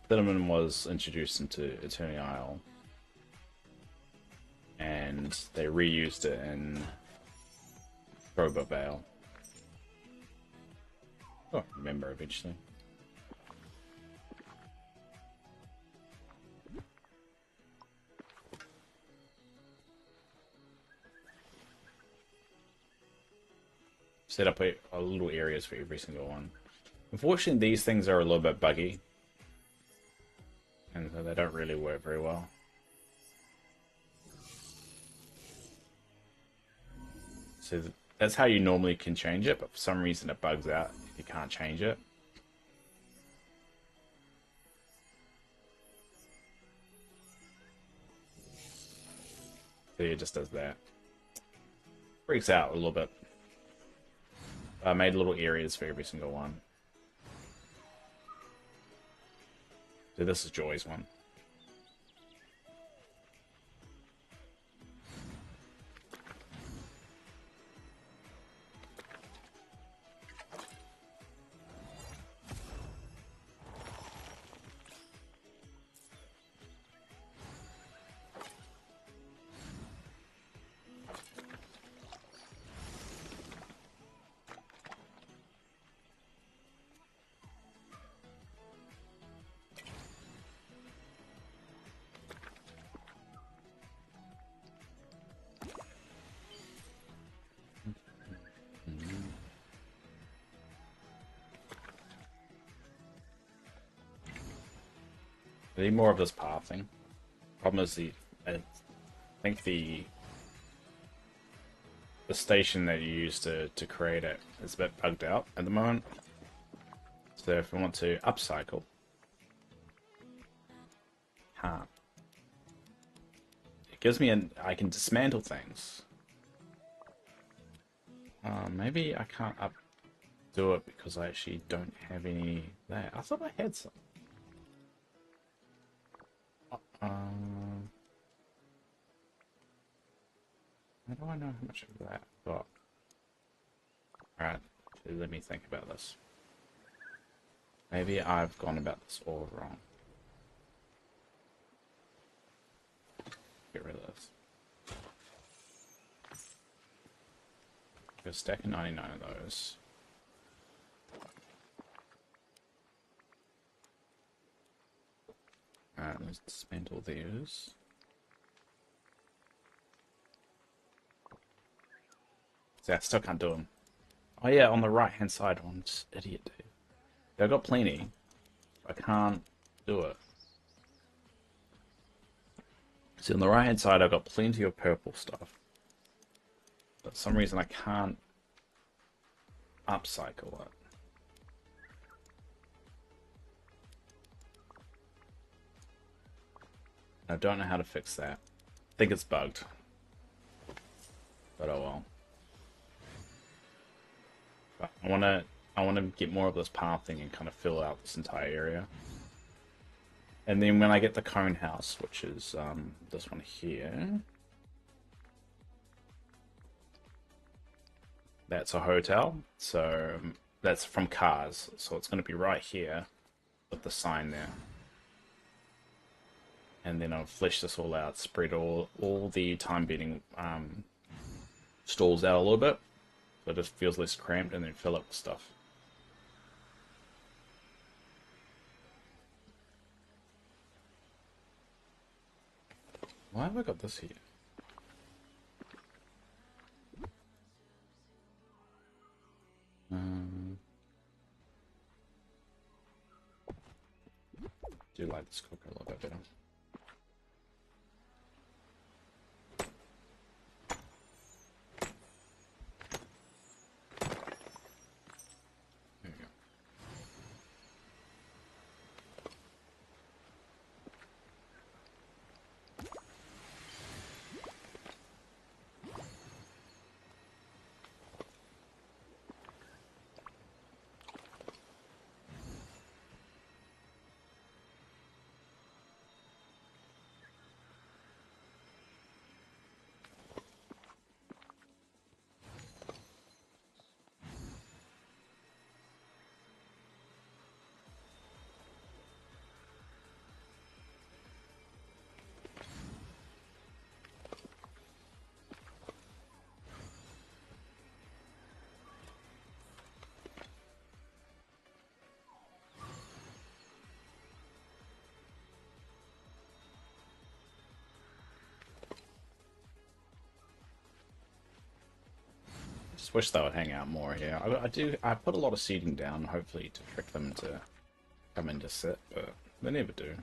Cinnamon was introduced into Eternity Isle. And they reused it in Robot Vale. Oh, remember eventually. Set up a little areas for every single one. Unfortunately, these things are a little bit buggy. And so they don't really work very well. So that's how you normally can change it, but for some reason it bugs out if you can't change it. So it just does that. Freaks out a little bit. I made little areas for every single one. So this is Joy's one. I need more of this pathing. Problem is I think the the station that you use to create it is a bit bugged out at the moment. So if I want to upcycle, it gives me I can dismantle things. Maybe I can't do it because I actually don't have any there. I thought I had some. How do I know how much of that I've got? Alright, let me think about this. Maybe I've gone about this all wrong. Get rid of this. Go stack of 99 of those. Alright, let's dismantle these. See, I still can't do them. Oh yeah, on the right hand side one. Just idiot, dude. I've got plenty. I can't do it. See, on the right hand side I've got plenty of purple stuff. But for some reason I can't upcycle it. I don't know how to fix that. I think it's bugged. But oh well. But I wanna get more of this pathing and kind of fill out this entire area. And then when I get the cone house, which is this one here, that's a hotel. So that's from cars. So it's going to be right here with the sign there. And then I'll flesh this all out, spread all the time beating stalls out a little bit, so it just feels less cramped, and then fill up with stuff. Why have I got this here? Do like this cooker a little bit better. There we go. Just wish they would hang out more here. I put a lot of seeding down, hopefully to trick them to come in to sit, but they never do.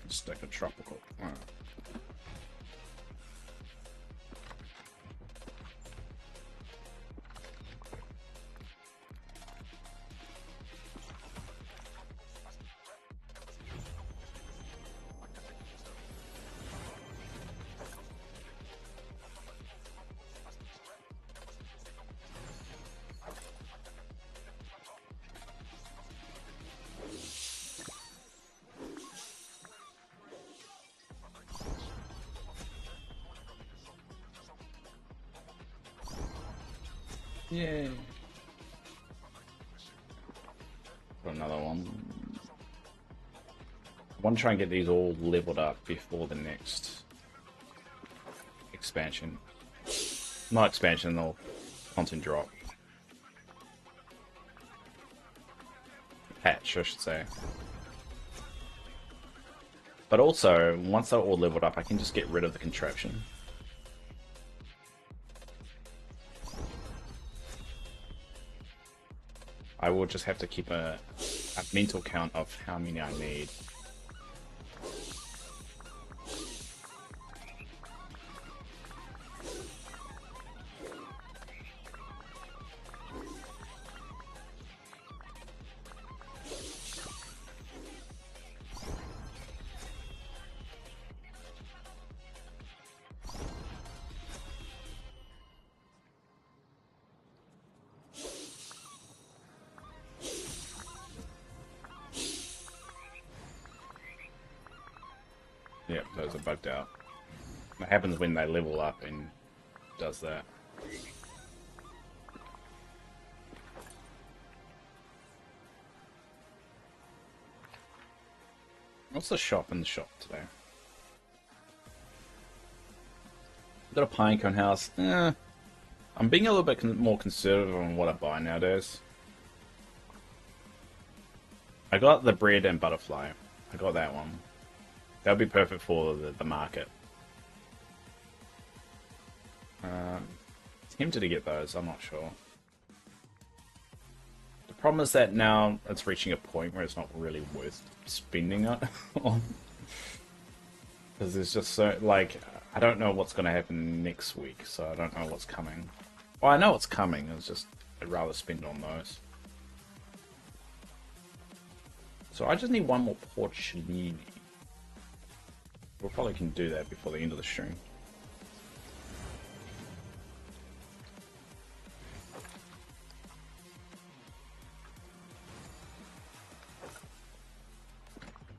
Stack of tropical. Wow. Yay. Put another one. I want to try and get these all leveled up before the next expansion. Not expansion, or content drop. Patch, I should say. But also, once they're all leveled up, I can just get rid of the contraption. I will just have to keep a mental count of how many I need. Yep, those are bugged out. It happens when they level up and does that. What's the shop in the shop today? Got a pinecone house. I'm being a little bit more conservative on what I buy nowadays. I got the bread and butterfly. I got that one. That would be perfect for the market. Tempted to get those, I'm not sure. The problem is that now it's reaching a point where it's not really worth spending it on. Because there's just so, like, I don't know what's going to happen next week, so I don't know what's coming. Well, I know what's coming, it's just I'd rather spend on those. So I just need one more porcellini. We probably can do that before the end of the stream.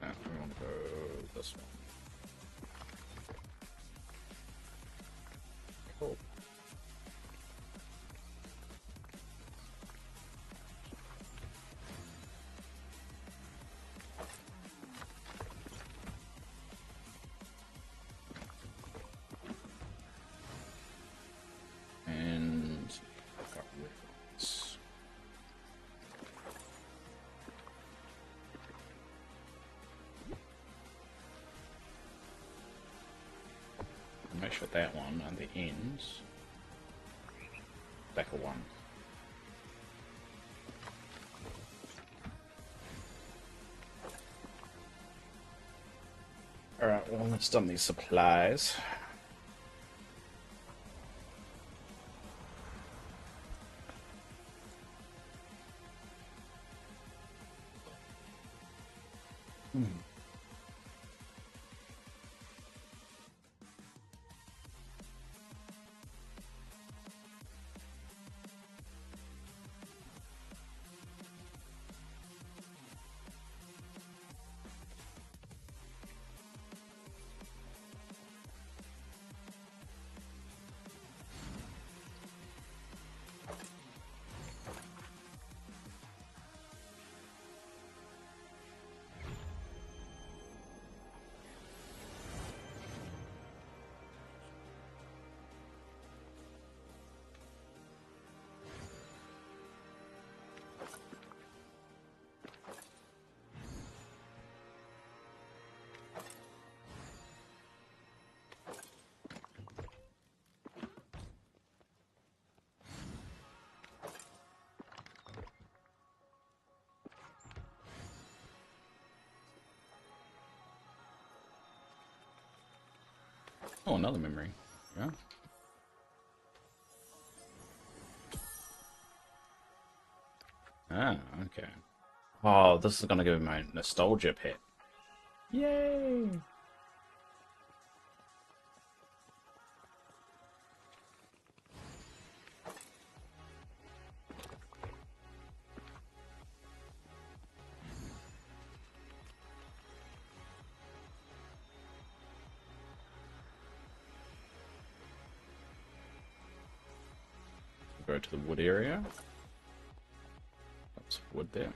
Now we want to go this one. Cool. And I've got weapons. Make sure that one at the ends. Back a one. Alright, well, let's dump these supplies. Oh, another memory. Yeah. Ah, okay. Oh, this is gonna give me my nostalgia pet. Yay! Go to the wood area. That's wood there.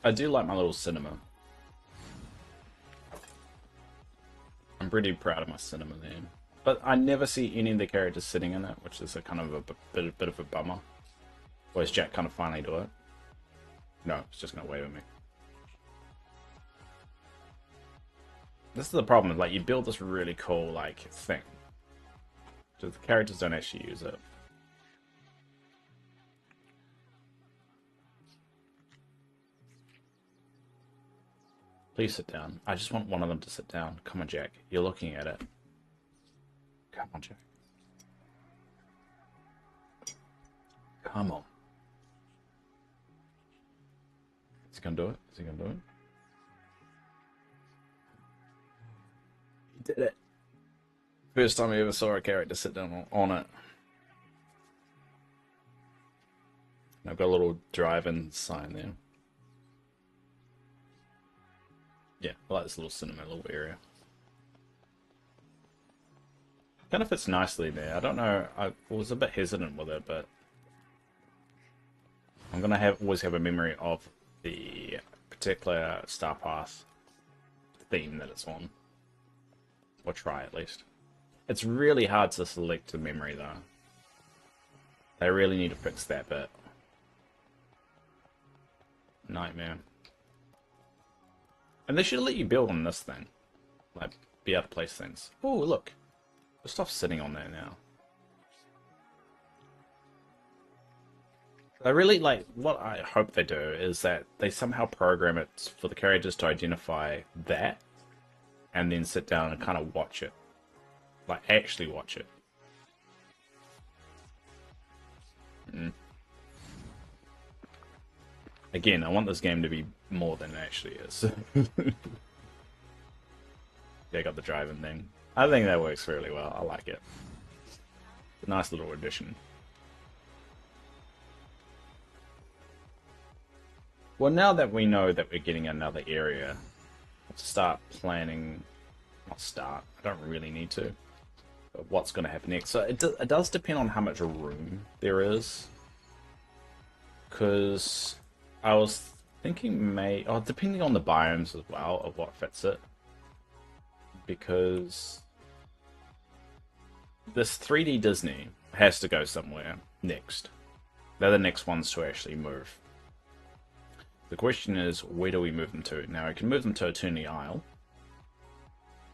I do like my little cinema. I'm pretty proud of my cinema there. But I never see any of the characters sitting in it, which is a kind of a bit of a bummer. Or is Jack kind of finally do it? No, it's just gonna wave at me. This is the problem, like you build this really cool like thing. So the characters don't actually use it. Please sit down. I just want one of them to sit down. Come on, Jack. You're looking at it. Come on, Jack. Come on. Is he gonna do it? Is he gonna do it? He did it. First time I ever saw a character sit down on it. I've got a little drive-in sign there. Yeah, I like this little cinema little area. Kind of fits nicely there. I don't know. I was a bit hesitant with it, but I'm gonna always have a memory of the particular Star Path theme that it's on, or try at least. It's really hard to select the memory though. They really need to fix that bit. Nightmare. And they should let you build on this thing. Like, be able to place things. Oh, look. The stuff's sitting on there now. I really like, what I hope they do is that they somehow program it for the characters to identify that and then sit down and kind of watch it. Like, actually watch it. Again, I want this game to be more than it actually is. Yeah, I got the driving thing. I think that works really well. I like it. A nice little addition. Well, now that we know that we're getting another area, let's start planning. Not start. I don't really need to. But what's going to happen next? So it does depend on how much room there is. Because I was thinking depending on the biomes as well of what fits it. Because this 3D Disney has to go somewhere next. They're the next ones to actually move. The question is, where do we move them to? Now, I can move them to Eternity Isle,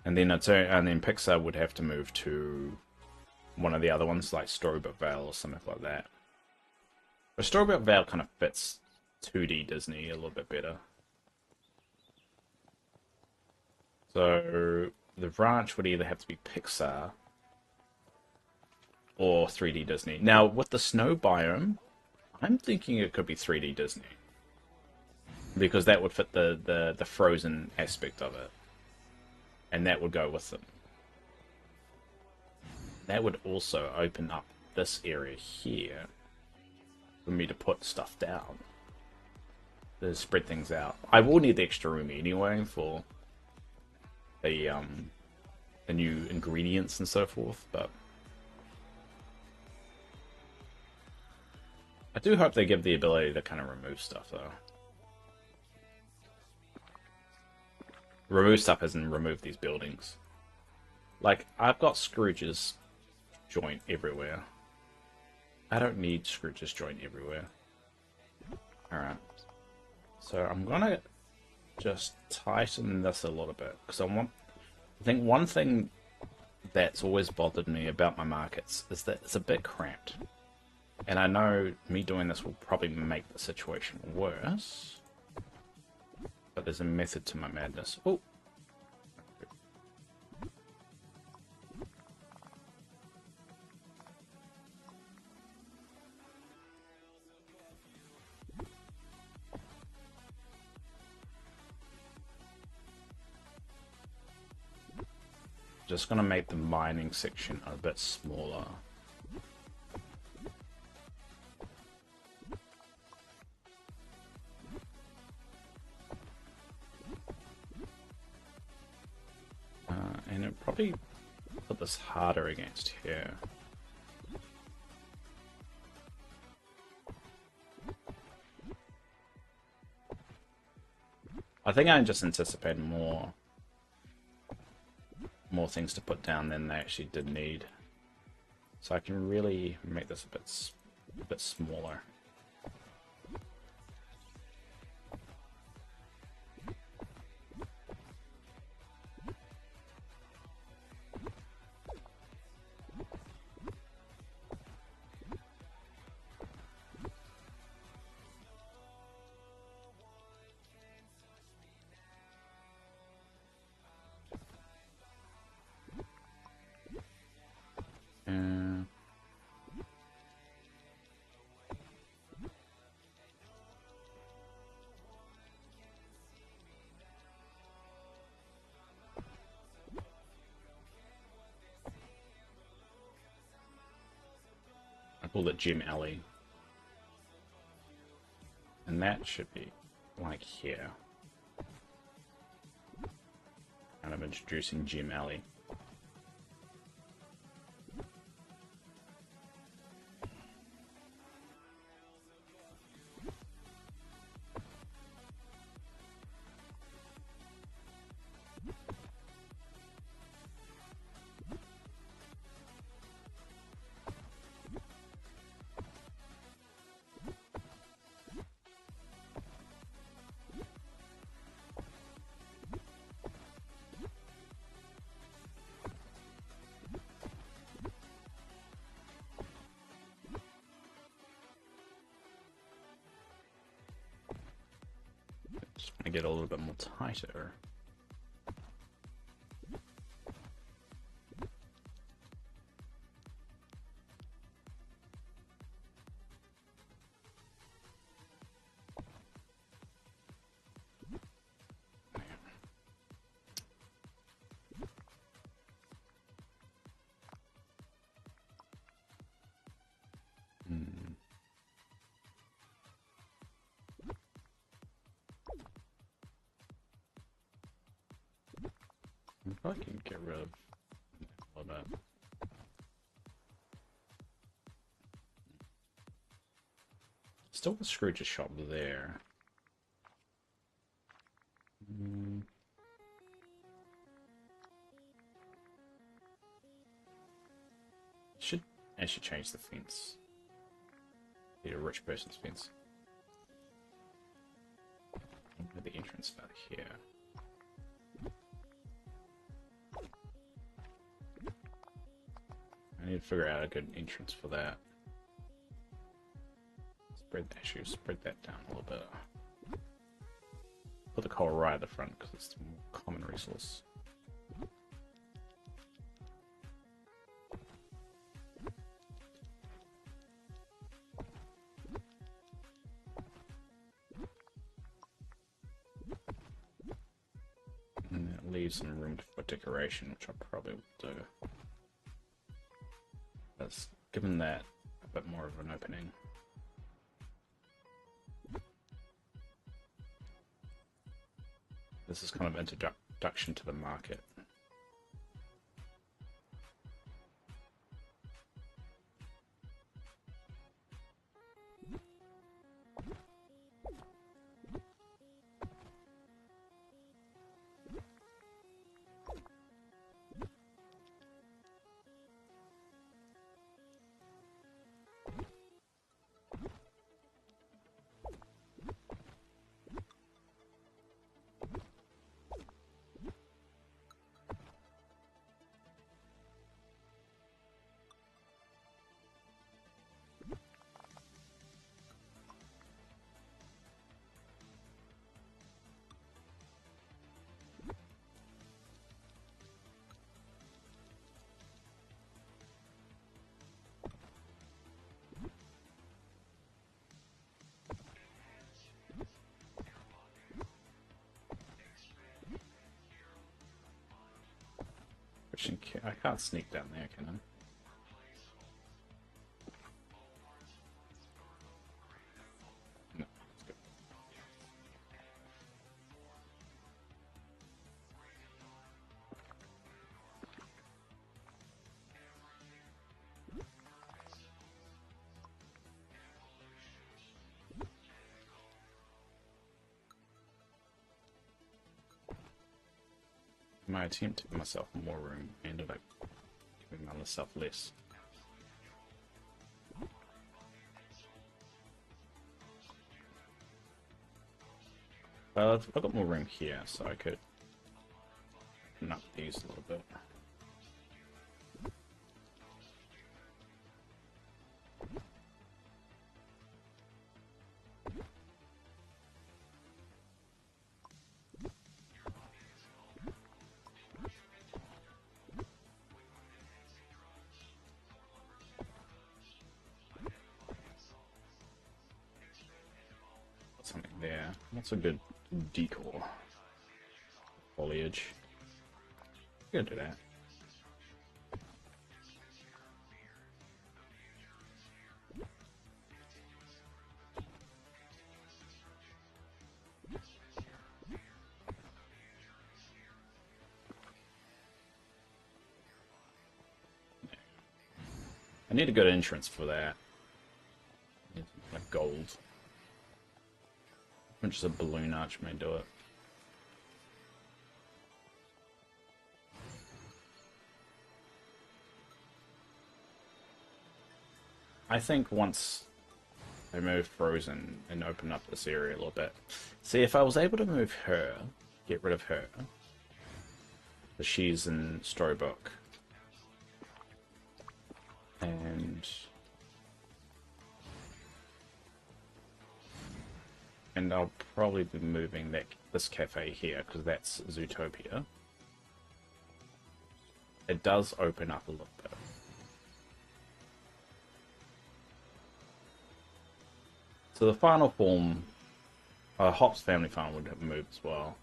and then Pixar would have to move to one of the other ones, like Storybook Vale or something like that. But Storybook Vale kind of fits 2D Disney a little bit better. So the branch would either have to be Pixar or 3D Disney. Now, with the snow biome, I'm thinking it could be 3D Disney. Because that would fit the frozen aspect of it. And that would go with them. That would also open up this area here for me to put stuff down. To spread things out. I will need the extra room anyway for the new ingredients and so forth, but I do hope they give the ability to kind of remove stuff though. Remove stuff as in remove these buildings. Like, I've got Scrooge's joint everywhere. I don't need Scrooge's joint everywhere. Alright. So I'm gonna just tighten this a little bit. Because I think one thing that's always bothered me about my markets is that it's a bit cramped. And I know me doing this will probably make the situation worse. But there's a method to my madness. Oh! Just gonna make the mining section a bit smaller. And it probably put this harder against here. I think I just anticipated more things to put down than they actually did need. So I can really make this a bit smaller. I call it Gym Alley. And that should be like here. Kind of introducing Gym Alley. Just want to get a little bit more tighter. I can get rid of all that. Still the Scrooge's shop there. I should change the fence. Need a rich person's fence. The entrance back here. I need to figure out a good entrance for that. Spread that down a little bit. Put the coal right at the front because it's the more common resource. And that leaves some room for decoration, which I probably will do. That's given that a bit more of an opening. This is kind of introduction to the market. I can't sneak down there, can I? No, that's good. my attempt to give myself more room ended up giving myself less. I've got more room here, so I could open up these a little bit. Something there. That's a good decor. Foliage. Gonna do that. I need a good entrance for that. Like gold. Just a balloon arch may do it. I think once I move Frozen and open up this area a little bit. See, if I was able to move her, get rid of her, because she's in Storybook, and I'll probably be moving this cafe here because that's Zootopia. It does open up a little bit. So the final form, Hop's family farm would have moved as well.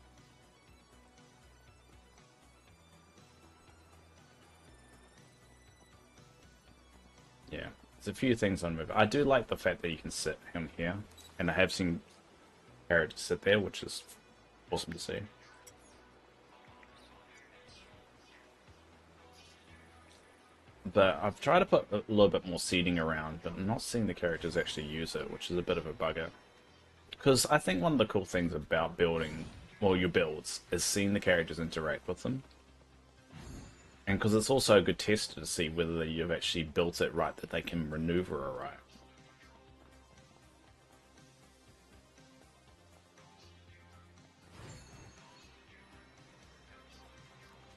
Yeah, there's a few things on move. I do like the fact that you can sit him here, and I have seen characters sit there, which is awesome to see. But I've tried to put a little bit more seating around, but I'm not seeing the characters actually use it, which is a bit of a bugger. Because I think one of the cool things about building, well, your builds, is seeing the characters interact with them. And because it's also a good test to see whether you've actually built it right, that they can maneuver alright.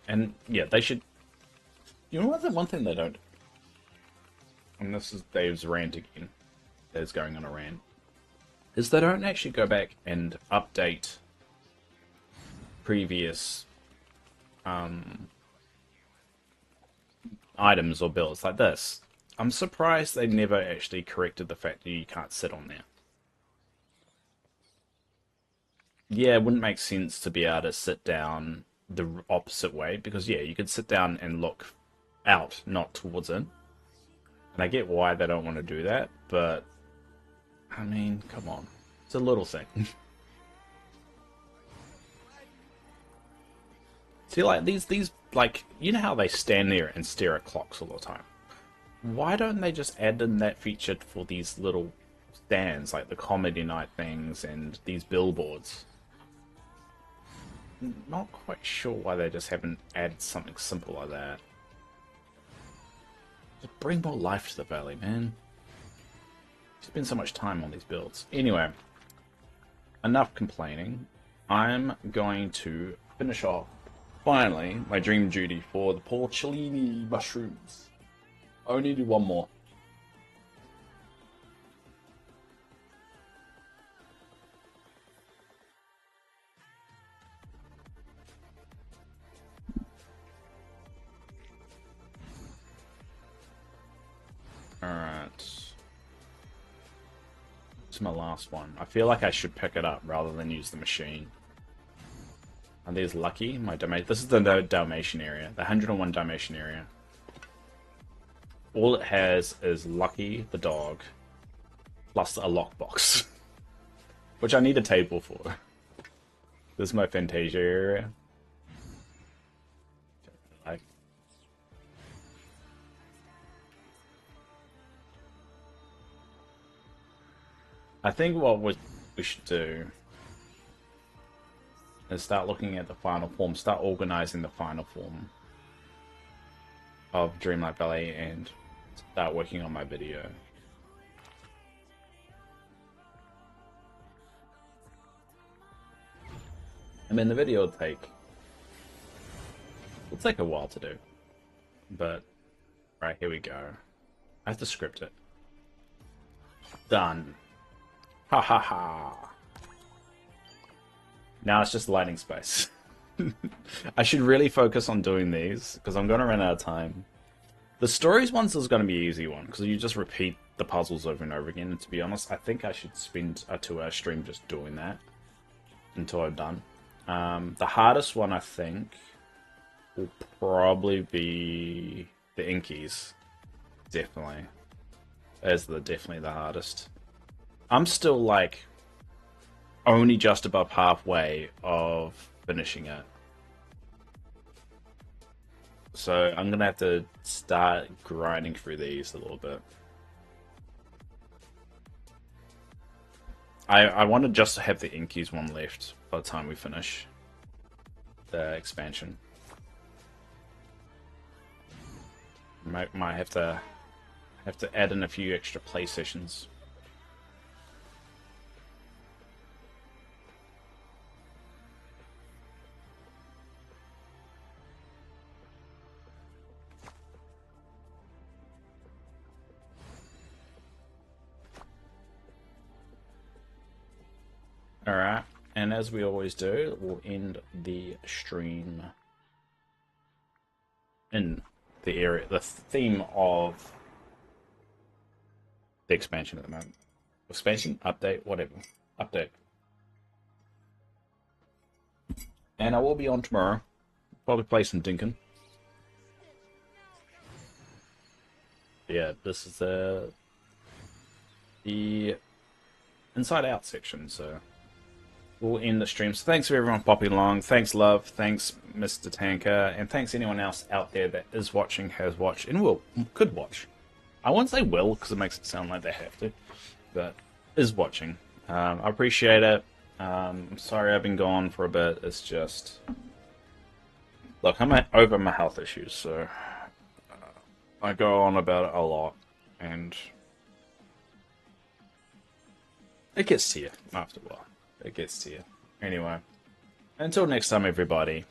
And yeah, they should. You know what? The one thing they don't. And this is Dave's rant again. Dave's going on a rant. Is they don't actually go back and update previous items or builds like this. I'm surprised they never actually corrected the fact that you can't sit on there. Yeah, it wouldn't make sense to be able to sit down the opposite way, because yeah, you could sit down and look out, not towards in. And I get why they don't want to do that, but I mean, come on. It's a little thing. See, like, these, like, you know how they stand there and stare at clocks all the time? Why don't they just add in that feature for these little stands, like the comedy night things and these billboards? Not quite sure why they just haven't added something simple like that. Just bring more life to the valley, man. Spend so much time on these builds. Anyway, enough complaining. I'm going to finish off, finally, my dream duty for the porcellini mushrooms. I only do one more. Alright. This is my last one. I feel like I should pick it up rather than use the machine. Are these lucky? My This is the Dalmatian area. The 101 Dalmatian area. All it has is Lucky, the dog, plus a lockbox. Which I need a table for. This is my Fantasia area. I think what we should do and start looking at the final form, start organizing the final form of Dreamlight Valley, and start working on my video. I mean, the video will take a while to do, but right, here we go. I have to script it. Done. Ha ha ha. Now it's just lighting space. I should really focus on doing these because I'm going to run out of time. The stories ones is going to be an easy one because you just repeat the puzzles over and over again. And to be honest, I think I should spend a 2-hour stream just doing that until I'm done. The hardest one, I think, will probably be the Inkies. Definitely. That's definitely the hardest. I'm still like only just above halfway of finishing it. So I'm gonna have to start grinding through these a little bit. I want to just have the Inkies one left by the time we finish the expansion. Might have to add in a few extra play sessions. Alright, and as we always do, we'll end the stream in the area, the theme of the expansion at the moment. Expansion? Update? Whatever. Update. And I will be on tomorrow. Probably play some Dinkin. Yeah, this is the Inside Out section, so we'll end the stream. So thanks for everyone popping along. Thanks, Love. Thanks, Mr. Tanker. And thanks anyone else out there that is watching, has watched, and could watch. I won't say will, because it makes it sound like they have to, but is watching. I appreciate it. I'm sorry I've been gone for a bit. It's just... Look, I'm over my health issues, so... I go on about it a lot, and... It gets to you after a while. It gets to you. Anyway, until next time, everybody.